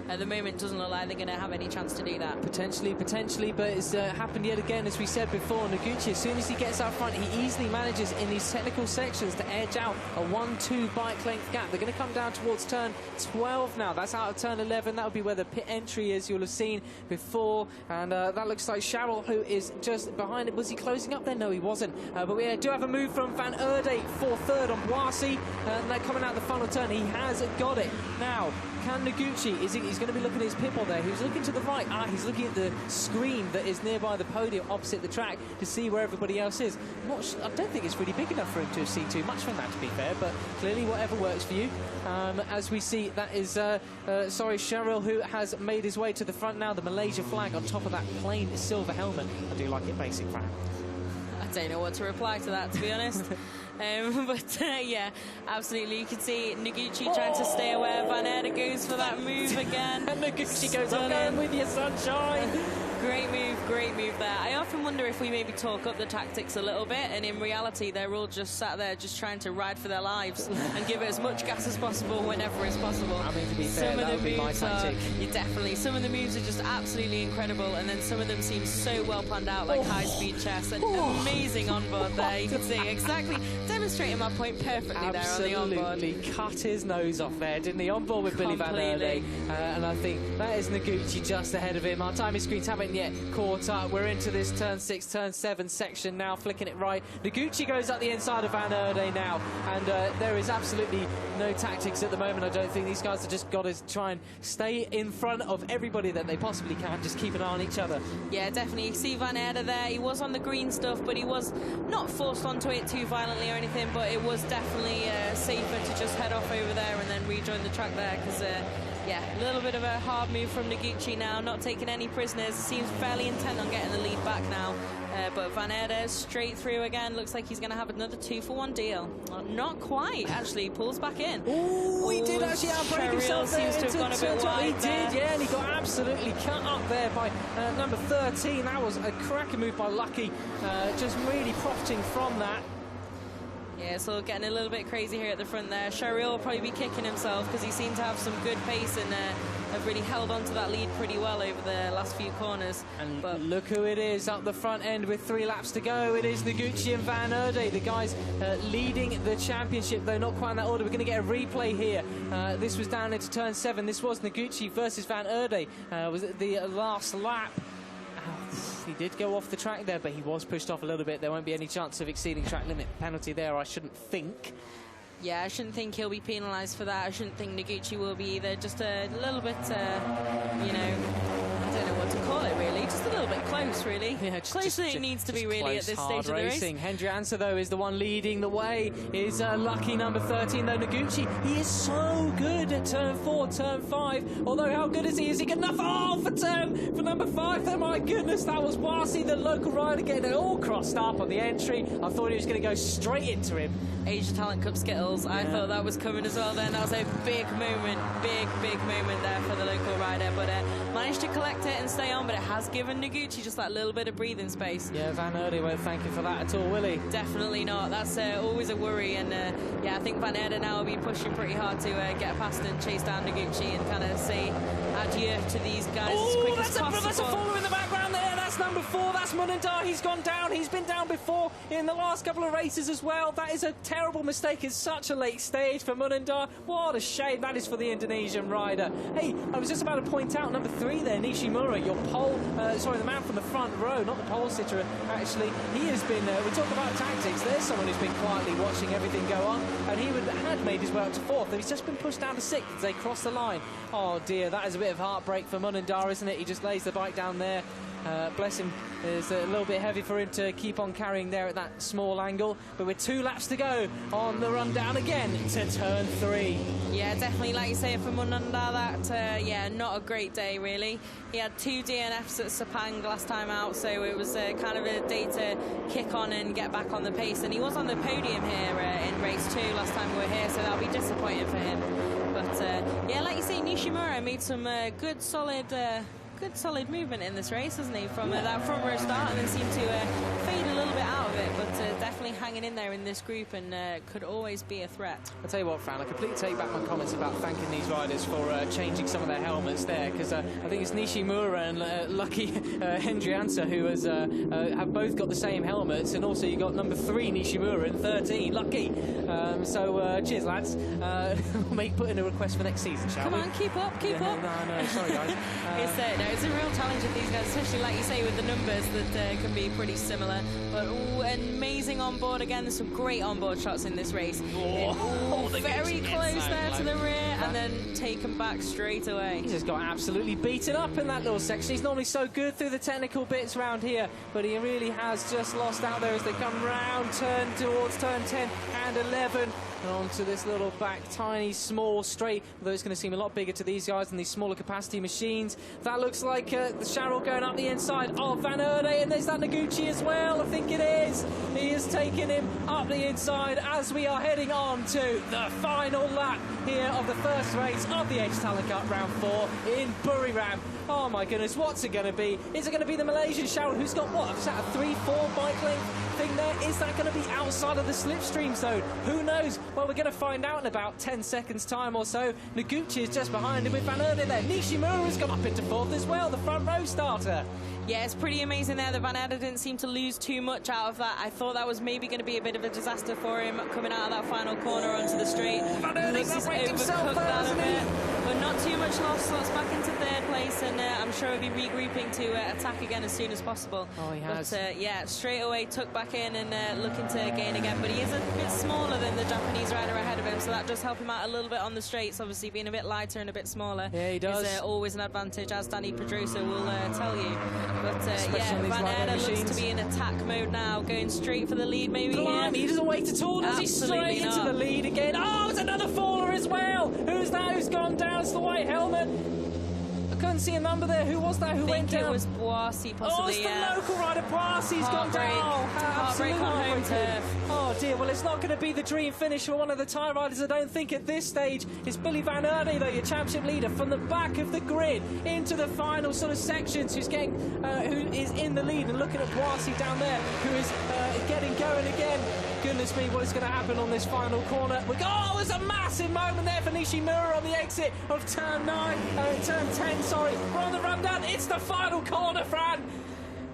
at the moment it doesn't look like they're going to have any chance to do that. Potentially, but it's happened yet again, as we said before. Noguchi, as soon as he gets up front, he easily manages in these technical sections to edge out a 1-2 bike length gap. They're going to come down towards turn 12 now. That's out of turn 11. That would be where the pit entry is, you'll have seen before, and that looks like Sharil, who is just behind it. Was he closing up there? No, he wasn't. But we do have a move from Van Erde for third on Bouassi, and they're coming out the final turn. He has got it. Now, can Noguchi, he's going to be looking at his pitbull there. He's looking to the right. He's looking at the screen that is nearby the podium opposite the track to see where everybody else is. I don't think it's really big enough for him to see too much from that, to be fair, but clearly whatever works for you. As we see, that is, Sharil, who has made his way to the front now. The Malaysia flag on top of that plain silver helmet. I do like it basic, Fran. I don't know what to reply to that, to be honest. Yeah, absolutely. You can see Noguchi trying to stay away. Van Erde goes for that move again. And Noguchi goes, I'm going with you, sunshine. Great move there. I often wonder if we maybe talk up the tactics a little bit, and in reality they're all just sat there just trying to ride for their lives and give it as much gas as possible whenever it's possible. I mean, to be fair, that would be my tactic. Definitely. Some of the moves are just absolutely incredible, and then some of them seem so well planned out, like high-speed chess and amazing onboard there. You can see exactly demonstrating my point perfectly there on the onboard. Absolutely cut his nose off there, didn't he? Onboard with Billy Van Erde. And I think that is Noguchi just ahead of him. Our timing screens haven't yet caught up. We're into this turn 6, turn 7 section now, flicking it right. Noguchi goes up the inside of Van Erde now, and there is absolutely no tactics at the moment. I don't think these guys have just got to try and stay in front of everybody that they possibly can, just keep an eye on each other. Yeah, definitely. You see Van Erde there, he was on the green stuff, but he was not forced onto it too violently or anything, but it was definitely safer to just head off over there and then rejoin the track there, because yeah, a little bit of a hard move from Noguchi now, not taking any prisoners. Seems fairly intent on getting the lead back now. But Van Erde straight through again. Looks like he's going to have another 2-for-1 deal. Not quite, actually. Pulls back in. Oh, he did actually outbrake himself there. Seems to have gone a bit wide. He did, yeah, and he got absolutely cut up there by number 13. That was a cracking move by Lucky, just really profiting from that. Yeah, so getting a little bit crazy here at the front there. Shariel will probably be kicking himself because he seemed to have some good pace and have really held on to that lead pretty well over the last few corners. And look who it is up the front end with 3 laps to go. It is Noguchi and Van Erde, the guys leading the championship, though not quite in that order. We're going to get a replay here. This was down into turn 7. This was Noguchi versus Van Erde. Was it the last lap? He did go off the track there, but he was pushed off a little bit. There won't be any chance of exceeding track limit penalty there, I shouldn't think. Yeah, I shouldn't think he'll be penalised for that. I shouldn't think Noguchi will be either. Just a little bit, you know, I don't know what to call it really. Just a little bit close, really. Yeah, closer than it needs to be really at this stage of the race. Hendry Anser, though, is the one leading the way. Is Lucky number 13, though. Noguchi, he is so good at turn 4, turn 5. Although, how good is he? Is he good enough? Oh, for number 5. Oh, my goodness, that was Wasi, the local rider, getting it all crossed up on the entry. I thought he was going to go straight into him. Asia Talent Cup Skittles. I thought that was coming as well then. That was a big moment, big moment there for the local rider, but managed to collect it and stay on, but it has given Noguchi just that little bit of breathing space. Yeah, Van Erde won't thank him for that at all, will he? Definitely not. That's always a worry, and yeah, I think Van Erde now will be pushing pretty hard to get past and chase down Noguchi and kind of say adieu to these guys as quick as possible. That's a follower in the background there. That's number 4. That's Munandar. He's gone down. He's been down before in the last couple of races as well. That is a terrible mistake in such a late stage for Munandar. What a shame that is for the Indonesian rider. Hey, I was just about to point out number 3 there, Nishimura, your pole, sorry, the man from the front row, not the pole sitter, actually. He has been, we talk about tactics, there's someone who's been quietly watching everything go on, and he had made his way up to 4th, and he's just been pushed down to 6th as they cross the line. Oh dear, that is a bit of heartbreak for Munandar, isn't it? He just lays the bike down there. Bless him, it's a little bit heavy for him to keep on carrying there at that small angle, but with 2 laps to go on the run down again to turn 3. Yeah, definitely, like you say, for Munandar, that, yeah, not a great day, really. He had 2 DNFs at Sepang last time out, so it was kind of a day to kick on and get back on the pace, and he was on the podium here in race 2 last time we were here, so that'll be disappointing for him. But, yeah, like you say, Nishimura made some good, solid movement in this race, hasn't he? From that front row start, and then seemed to fade a little bit out of it, but definitely hanging in there in this group, and could always be a threat. I'll tell you what, Fran, I completely take back my comments about thanking these riders for changing some of their helmets there, because I think it's Nishimura and Lucky Hendry Anser who have both got the same helmets, and also you got number 3 Nishimura and 13 Lucky. So cheers, lads. We'll put in a request for next season, shall we? Come on, keep up. No, sorry guys. It's a real challenge with these guys, especially like you say with the numbers that can be pretty similar. But amazing on board again. There's some great onboard shots in this race. Very close there to the rear, and then taken back straight away. He's just got absolutely beaten up in that little section. He's normally so good through the technical bits around here, but he really has just lost out there as they come round towards turn 10 and 11. and onto this little back, tiny, small straight, although it's going to seem a lot bigger to these guys than these smaller capacity machines. That looks like the Sharrell going up the inside of Van Erde, and there's that Noguchi as well, I think it is. He is taking him up the inside as we are heading on to the final lap here of the first race of the Asia Talent Cup Round 4 in Buriram. Oh my goodness, what's it going to be? Is it going to be the Malaysian Sharrell, who's got, what, is that a 3-4 bike length thing there? Is that going to be outside of the slipstream zone? Who knows? Well, we're going to find out in about 10 seconds time or so. Noguchi is just behind him with Van Erde there. Nishimura's gone up into fourth as well, the front row starter. Yeah, it's pretty amazing there that Van Erde didn't seem to lose too much out of that. I thought that was maybe going to be a bit of a disaster for him coming out of that final corner onto the straight. Van Erde's overcooked himself there, hasn't he? But not too much loss, slots back into third place, and I'm sure he'll be regrouping to attack again as soon as possible. Oh, he has. But yeah, straight away tucked back in and looking to gain again. But he is a bit smaller than the Japanese rider ahead of him, so that does help him out a little bit on the straights. Obviously, being a bit lighter and a bit smaller is always an advantage, as Danny Pedrosa will tell you. But yeah, Van Erde looks to be in attack mode now, going straight for the lead maybe. Blimey, he doesn't wait at all, does he? Straight into the lead again. Oh, it's another faller as well. Who's that who's gone down? It's the white helmet. I couldn't see a number there. Who was that who went down? I think it was Boissy, possibly. Oh, it's the local rider. Boissy's gone down. Heartbreak on home turf. Oh dear, well it's not going to be the dream finish for one of the Thai riders, I don't think, at this stage. It's Billy Van Erde, though, your championship leader, from the back of the grid into the final sort of sections, who is in the lead, and looking at Boissy down there, who is getting going again. Goodness me, what is going to happen on this final corner? Oh, there's a massive moment there for Nishimura on the exit of turn 10, sorry. We're on the run down. It's the final corner, Fran.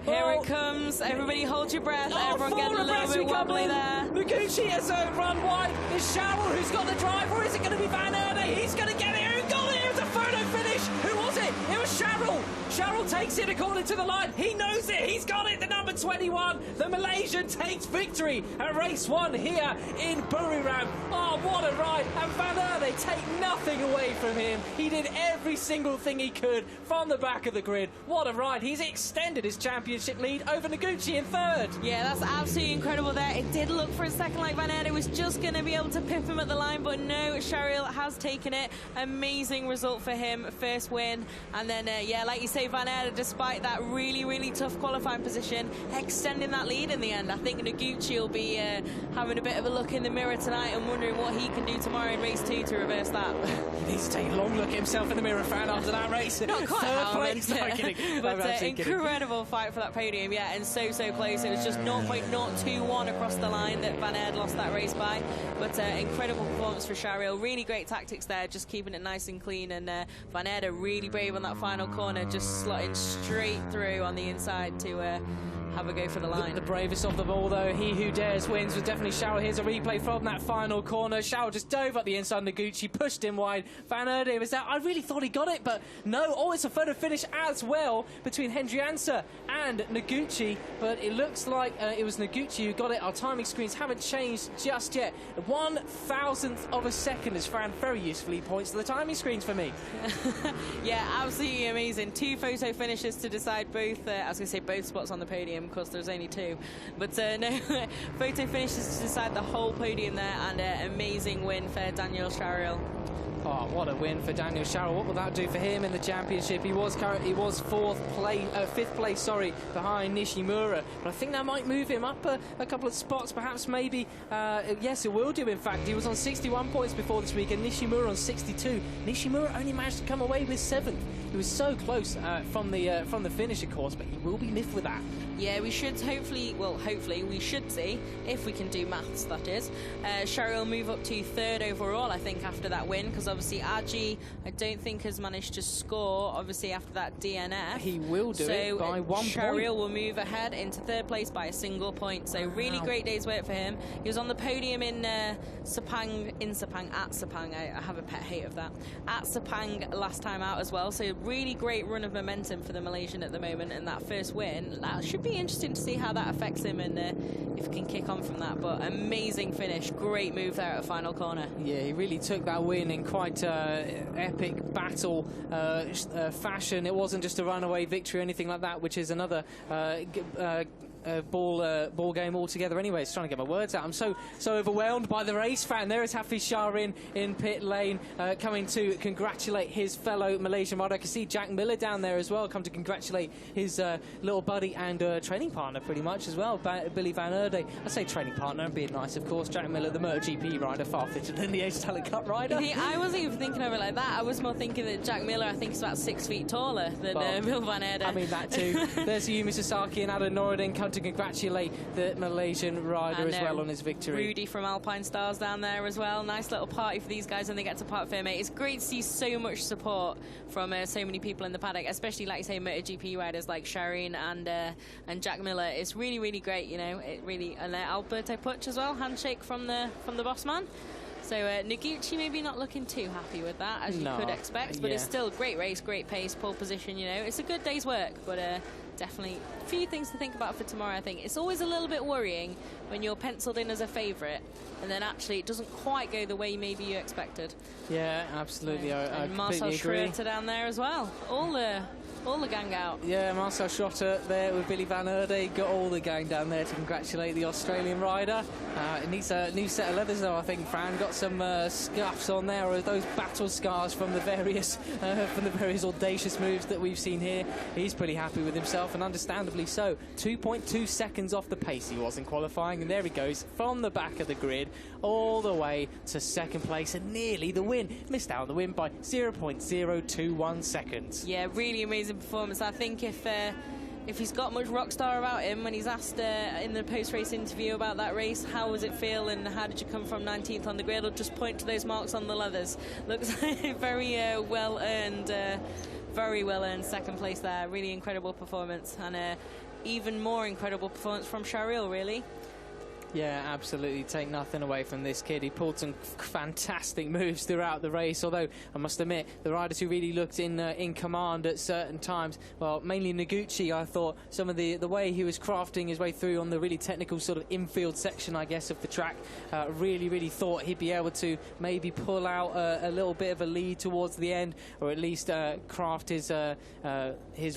Here it comes. Everybody hold your breath. Everyone getting a little bit wobbly there. Noguchi has run wide. It's Sharrell who's got the drive, or is it going to be Van Erde? He's going to get it. Who got it? It was a photo finish. Who was it? It was Sharrell. Sharrell takes it according to the line. He knows it. He's got it. The number 21. The Malaysian takes victory at race 1 here in Buriram. Oh, what a ride. And Van Erde take nothing away from him. He did every single thing he could from the back of the grid. What a ride. He's extended his championship lead over Noguchi in third. Yeah, that's absolutely incredible there. It did look for a second like Van Erde was just going to be able to pip him at the line, but no, Sharrell has taken it. Amazing result for him. First win. And then, yeah, like you say, Van Erde, despite that really, really tough qualifying position, extending that lead in the end. I think Noguchi will be having a bit of a look in the mirror tonight and wondering what he can do tomorrow in race 2 to reverse that. He needs to take a long look at himself in the mirror, Fran, after that race. Not quite third place. No, kidding. But incredible fight for that podium, yeah, and so close. It was just 0.021 across the line that Van Erde lost that race by. But incredible performance for Sharrell. Really great tactics there, just keeping it nice and clean. And Van Erde really brave on that final corner, just slotting straight through on the inside to have a go for the line. The bravest of them all, though, he who dares wins, was definitely Sharrell. Here's a replay from that final corner. Sharrell just dove up the inside. Noguchi pushed him wide. Van Erde was there. I really thought he got it, but no. Oh, it's a photo finish as well between Hendriansa and Noguchi, but it looks like it was Noguchi who got it. Our timing screens haven't changed just yet. 1,000th of a second, as Fran very usefully points to the timing screens for me. Yeah, absolutely amazing. 2 photo finishes to decide both, I was going to say both spots on the podium. Of course, there's only 2, but no, photo finishes to decide the whole podium there, and amazing win for Daniel Sharrell. Oh, what a win for Daniel Sharrell. What will that do for him in the championship? He was fifth place, sorry, behind Nishimura. But I think that might move him up a couple of spots, perhaps, maybe. Yes, it will do, in fact. He was on 61 points before this week, and Nishimura on 62. Nishimura only managed to come away with 7th. He was so close from the finish, of course, but he will be miffed with that. Yeah, we should hopefully we should see, if we can do maths, that is, Sharrell move up to 3rd overall, I think, after that win, because obviously Aji, I don't think, has managed to score, obviously, after that DNF. He will do it by 1 point. Sharrell will move ahead into 3rd place by a single point, so really great day's work for him. He was on the podium in Sepang, I have a pet hate of that, at Sepang last time out as well, so really great run of momentum for the Malaysian at the moment, and that first win, that should be interesting to see how that affects him and if he can kick on from that. But amazing finish, great move there at the final corner. Yeah, he really took that win in quite epic battle fashion. It wasn't just a runaway victory or anything like that, which is another ball game altogether anyway. It's trying to get my words out. I'm so overwhelmed by the race fan. There is Hafiz Shahrin in pit lane, coming to congratulate his fellow Malaysian rider. I can see Jack Miller down there as well, come to congratulate his little buddy and training partner pretty much as well, Billy Van Erde. I say training partner, and being nice, of course. Jack Miller, the MotoGP rider, far fitter than the Asia Talent Cup rider. I wasn't even thinking of it like that. I was more thinking that Jack Miller, I think, is about 6 feet taller than Bill Van Erde. I mean, that too. There's Yumi Sasaki and Adam Norridin come to congratulate the Malaysian rider as well on his victory. Rudy from Alpine Stars down there as well. Nice little party for these guys when they get to Parc Fermé. It's great to see so much support from so many people in the paddock, especially, like you say, MotoGP riders like Shahrin and Jack Miller. It's really, really great, you know. It really, and Alberto Puig as well, handshake from the boss man. So Noguchi maybe not looking too happy with that, as you could expect, but it's still a great race, great pace, pole position, you know. It's a good day's work, but definitely a few things to think about for tomorrow, I think. It's always a little bit worrying when you're penciled in as a favourite and then actually it doesn't quite go the way maybe you expected. Yeah, absolutely. I Marcel Schroeter down there as well. All the gang out. Yeah, Marcel Schroeter there with Billy Van Erde. Got all the gang down there to congratulate the Australian rider. It needs a new set of leathers though, I think, Fran. Got some scuffs on there, or those battle scars from the various audacious moves that we've seen here. He's pretty happy with himself, and understandably so. 2.2 seconds off the pace he was in qualifying, and there he goes from the back of the grid all the way to second place and nearly the win. Missed out on the win by 0.021 seconds. Yeah, really amazing performance. I think if he's got much rock star about him, when he's asked in the post-race interview about that race, how was it feel and how did you come from 19th on the grid, or just point to those marks on the leathers. Looks like very well earned second place there. Really incredible performance, and even more incredible performance from Shahrin, really. Yeah, absolutely. Take nothing away from this kid. He pulled some fantastic moves throughout the race, although I must admit, the riders who really looked in command at certain times, well, mainly Noguchi, I thought some of the way he was crafting his way through on the really technical sort of infield section, I guess, of the track, really thought he'd be able to maybe pull out a little bit of a lead towards the end, or at least craft his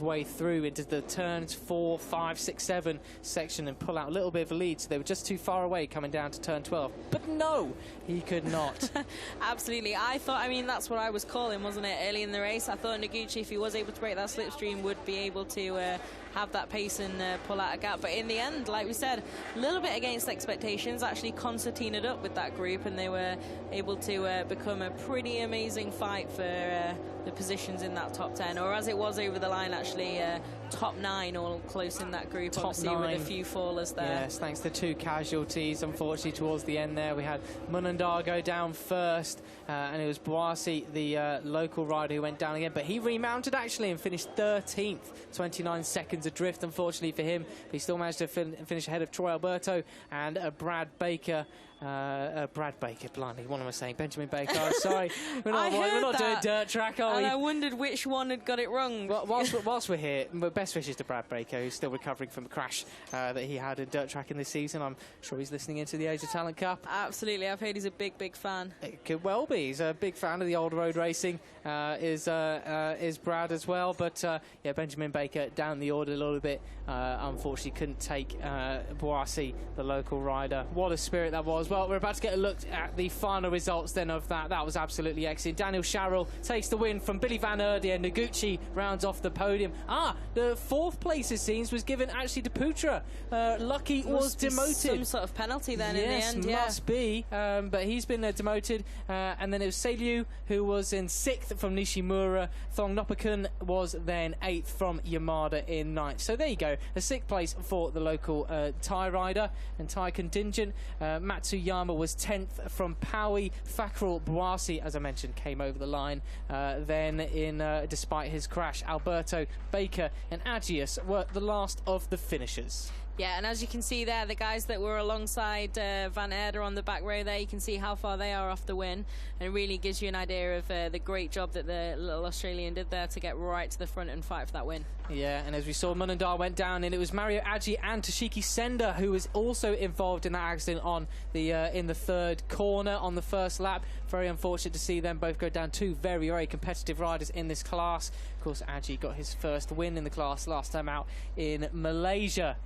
way through into the turns 4, 5, 6, 7 section and pull out a little bit of a lead. So they were just too far away coming down to turn 12, but no, he could not. Absolutely. I mean, that's what I was calling, wasn't it, early in the race? I thought Noguchi, if he was able to break that slipstream, would be able to have that pace and pull out a gap, but in the end, like we said, a little bit against expectations. Actually concertinaed up with that group, and they were able to become a pretty amazing fight for the positions in that top 10, or as it was over the line, actually top 9 all close in that group, top obviously 9. With a few fallers there. Yes, thanks to 2 casualties, unfortunately, towards the end there. We had Munandar go down first, and it was Boasi, the local rider, who went down again, but he remounted actually and finished 13th, 29 seconds adrift, unfortunately for him, but he still managed to finish ahead of Troy Alberto and Brad Baker. Blimey, what am I saying? Benjamin Baker. Sorry, we're not doing dirt track, are we? And I wondered which one had got it wrong. Well, whilst we're here, best wishes to Brad Baker, who's still recovering from a crash that he had in dirt tracking this season. I'm sure he's listening into the Asia Talent Cup. Absolutely, I've heard he's a big fan. It could well be. He's a big fan of the old road racing. Is Brad as well, but yeah, Benjamin Baker down the order a little bit. Unfortunately, couldn't take Boasi, the local rider. What a spirit that was. Well, we're about to get a look at the final results then of that. That was absolutely excellent. Daniel Sharrell takes the win from Billy Van Erde, and Noguchi rounds off the podium. The 4th place, it seems, was given actually to Putra. Lucky was demoted. Some sort of penalty then in the end. Yes, must be. But he's been demoted. And then it was Seilu, who was in 6th from Nishimura. Thong Nopakun was then 8th from Yamada in 9th. So there you go. A 6th place for the local Thai rider and Thai contingent. Matsuyama was 10th from Paui. Fakrul Boasi, as I mentioned, came over the line. Then, despite his crash, Alberto, Baker and Agius were the last of the finishers. Yeah, and as you can see there, the guys that were alongside Van Erde on the back row there, you can see how far they are off the win, and it really gives you an idea of the great job that the little Australian did there to get right to the front and fight for that win. Yeah, and as we saw, Munandar went down, and it was Mario Agi and Toshiki Senda who was also involved in that accident on the in the 3rd corner on the 1st lap. Very unfortunate to see them both go down. 2 very competitive riders in this class. Of course, Agi got his first win in the class last time out in Malaysia.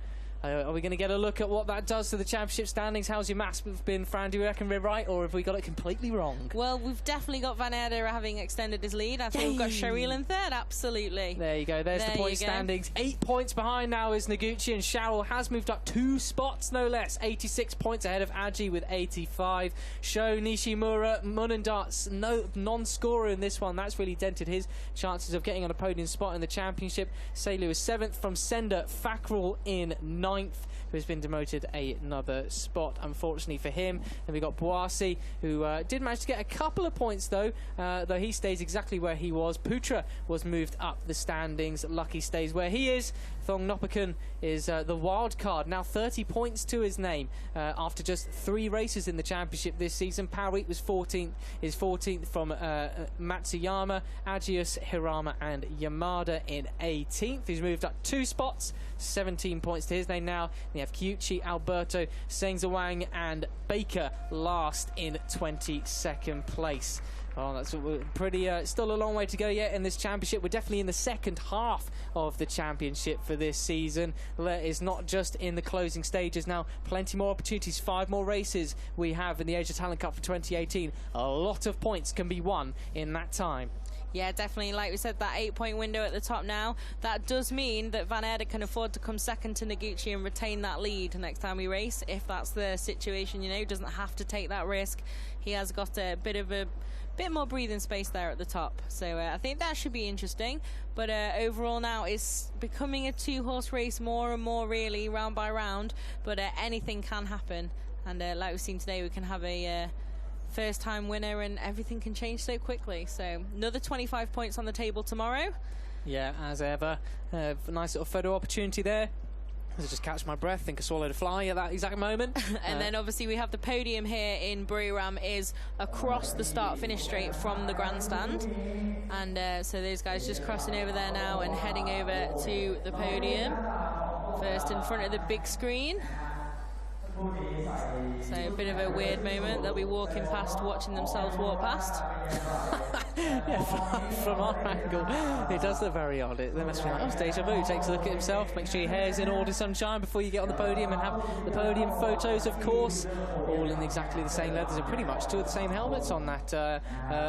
Are we going to get a look at what that does to the championship standings? How's your maths been, Fran? Do you reckon we're right, or have we got it completely wrong? Well, we've definitely got Van Erde having extended his lead. I think we've got Sharil in third, absolutely. There you go. There's the point standings. 8 points behind now is Noguchi, and Sharil has moved up 2 spots, no less. 86 points ahead of Aji with 85. Sho Nishimura, Munendart's non-scorer in this one. That's really dented his chances of getting on a podium spot in the championship. Seilu is 7th from Sender. Fakral in 9th, who has been demoted another spot, unfortunately for him. Then we got Boasi, who did manage to get a couple of points, though he stays exactly where he was. Putra was moved up the standings. Lucky stays where he is. Thong Nopakan is the wild card, now 30 points to his name after just 3 races in the championship this season. Paurit was 14th from Matsuyama, Agius, Hirama and Yamada in 18th. He's moved up 2 spots, 17 points to his name now. We have Kyuchi, Alberto, Sengzawang and Baker last in 22nd place. Oh, that's pretty, still a long way to go yet in this championship. We're definitely in the second half of the championship for this season. It's not just in the closing stages now. Plenty more opportunities, 5 more races we have in the Asia Talent Cup for 2018. A lot of points can be won in that time. Yeah, definitely. Like we said, that 8-point window at the top now, that does mean that Van Erde can afford to come second to Noguchi and retain that lead next time we race. If that's the situation, you know, doesn't have to take that risk. He has got a bit more breathing space there at the top. So I think that should be interesting. But overall now it's becoming a 2-horse race more and more, really, round by round. But anything can happen. And like we've seen today, we can have a first time winner and everything can change so quickly. So another 25 points on the table tomorrow. Yeah, as ever. Nice little photo opportunity there. I just catch my breath, think I swallowed a fly at that exact moment. And then obviously we have the podium here in Buriram is across the start-finish straight from the grandstand. And so those guys just crossing over there now and heading over to the podium. First in front of the big screen. So a bit of a weird moment. They'll be walking past, watching themselves walk past. Yeah, from our angle, it does look very odd. They must be like, oh, deja vu. Takes a look at himself, make sure your hair's in order, sunshine, before you get on the podium, and have the podium photos, of course, all in exactly the same leathers and pretty much 2 of the same helmets on that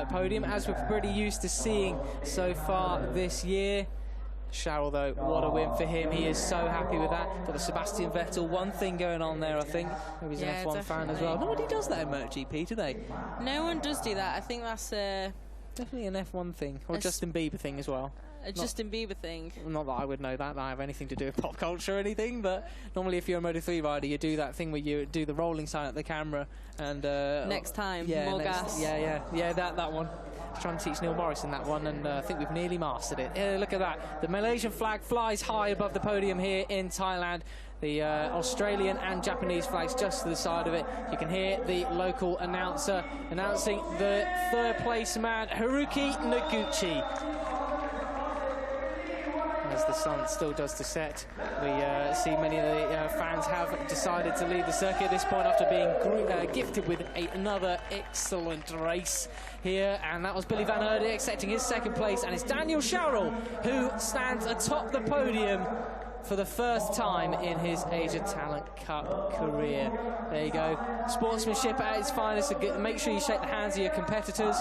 podium, as we're pretty used to seeing so far this year. Sharil, though, what a win for him. He is so happy with that. Got the Sebastian Vettel one thing going on there, I think. Maybe he's an F1 definitely. fan as well. Nobody does that in MotoGP, do they? No one does do that. I think that's definitely an F1 thing, or a Justin Bieber thing as well. A Justin Bieber thing. Not that I would know that I have anything to do with pop culture or anything, but normally if you're a Moto3 rider, you do that thing where you do the rolling sign at the camera and next time, yeah, more gas. Yeah, that one. Trying to teach Neil Morris in that one, and I think we've nearly mastered it. Look at that. The Malaysian flag flies high above the podium here in Thailand. The Australian and Japanese flags just to the side of it. You can hear the local announcer announcing the 3rd place man, Haruki Noguchi. As the sun still does to set, we see many of the fans have decided to leave the circuit at this point after being gifted with another excellent race here. And that was Billy Van Erde accepting his 2nd place, and it's Daniel Sharil who stands atop the podium for the first time in his Asia Talent Cup career. There you go. Sportsmanship at its finest. Make sure you shake the hands of your competitors.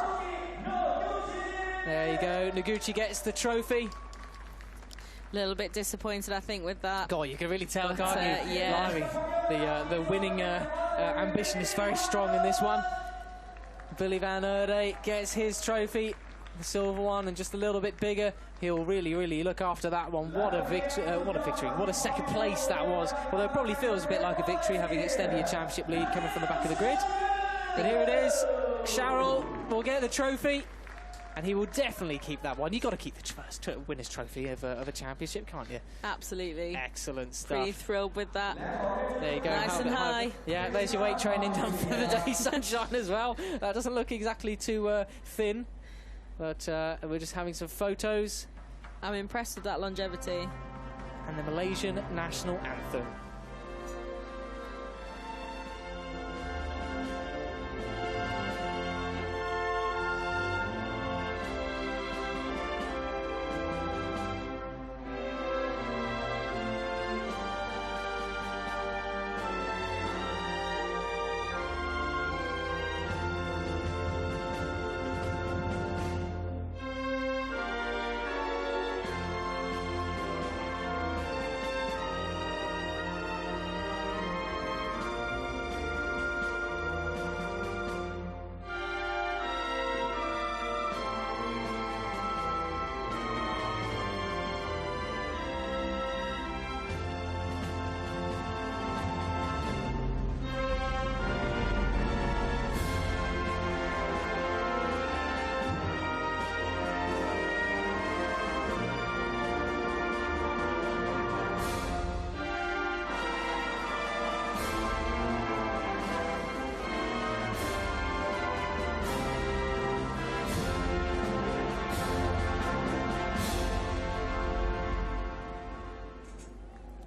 There you go. Noguchi gets the trophy. A little bit disappointed, I think, with that. God, you can really tell, can't you? Yeah. The winning ambition is very strong in this one. Billy Van Erde gets his trophy, the silver one, and just a little bit bigger. He'll really, really look after that one. What a victory! What a 2nd place that was. Although it probably feels a bit like a victory having extended your championship lead coming from the back of the grid. But here it is. Sharil will get the trophy. And he will definitely keep that one. You've got to keep the first winner's trophy of a championship, can't you? Absolutely. Excellent stuff. Pretty thrilled with that. There you go. Nice and high. Yeah, there's your weight training done for the day, sunshine as well. That doesn't look exactly too thin. But we're just having some photos. I'm impressed with that longevity. And the Malaysian national anthem.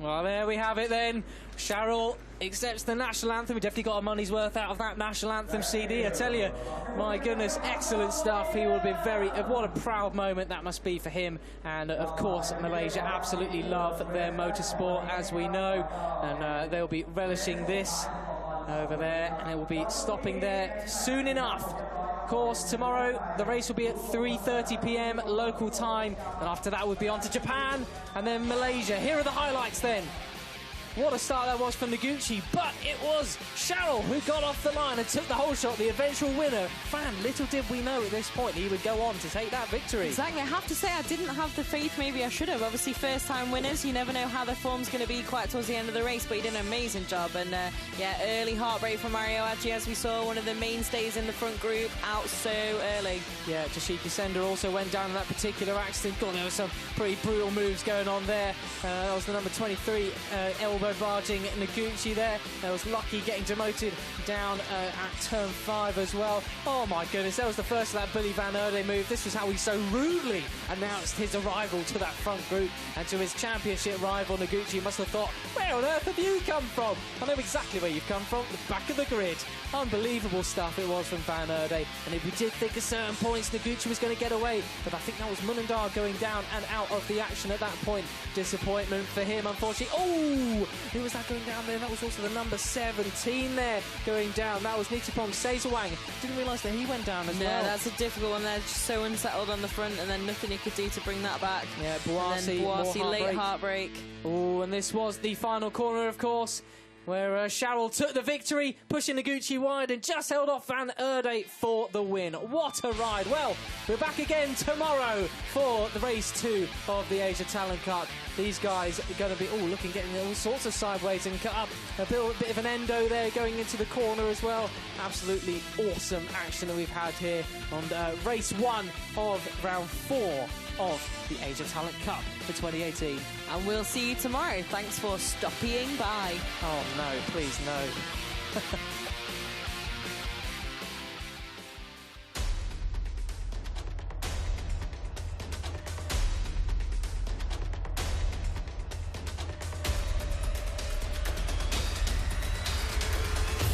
Well, there we have it then. Cheryl accepts the national anthem. We definitely got our money's worth out of that national anthem CD. I tell you, my goodness, excellent stuff. He will be very... What a proud moment that must be for him. And, of course, Malaysia absolutely love their motorsport, as we know. And they'll be relishing this over there. And it will be stopping there soon enough. Of course, tomorrow the race will be at 3:30 p.m. local time, and after that we'll be on to Japan and then Malaysia. Here are the highlights then. What a start that was from Noguchi, but it was Cheryl who got off the line and took the whole shot, the eventual winner. Fan, little did we know at this point he would go on to take that victory. Exactly, I have to say I didn't have the faith, maybe I should have. Obviously first time winners, you never know how their form's going to be quite towards the end of the race, but he did an amazing job. And yeah, early heartbreak for Mario Adji, as we saw, one of the mainstays in the front group, out so early. Yeah, Toshiki Sender also went down in that particular accident. God, there were some pretty brutal moves going on there. That was the number 23 elbow barging Noguchi there. That was Lucky getting demoted down at turn 5 as well. Oh my goodness, that was the first of that Billy Van Erde move. This was how he so rudely announced his arrival to that front group and to his championship rival. Noguchi must have thought, where on earth have you come from? I know exactly where you've come from, the back of the grid. Unbelievable stuff it was from Van Erde. And if we did think at certain points Noguchi was going to get away, but I think that was Munandar going down and out of the action at that point. Disappointment for him, unfortunately. Oh, who was that going down there? That was also the number 17 there going down. That was Nichipong Sezawang. Didn't realise that he went down as well. Yeah, that's a difficult one there. Just so unsettled on the front, and then nothing he could do to bring that back. Yeah, Boasi, late heartbreak. Oh, and this was the final corner, of course, where Cheryl took the victory, pushing Noguchi wide and just held off Van Erde for the win. What a ride. Well, we're back again tomorrow for the race 2 of the Asia Talent Cup. These guys are going to be getting all sorts of sideways and cut up a bit of an endo there going into the corner as well. Absolutely awesome action that we've had here on race 1 of round 4 of the Asia Talent Cup for 2018. And we'll see you tomorrow. Thanks for stopping by. Oh no, please no.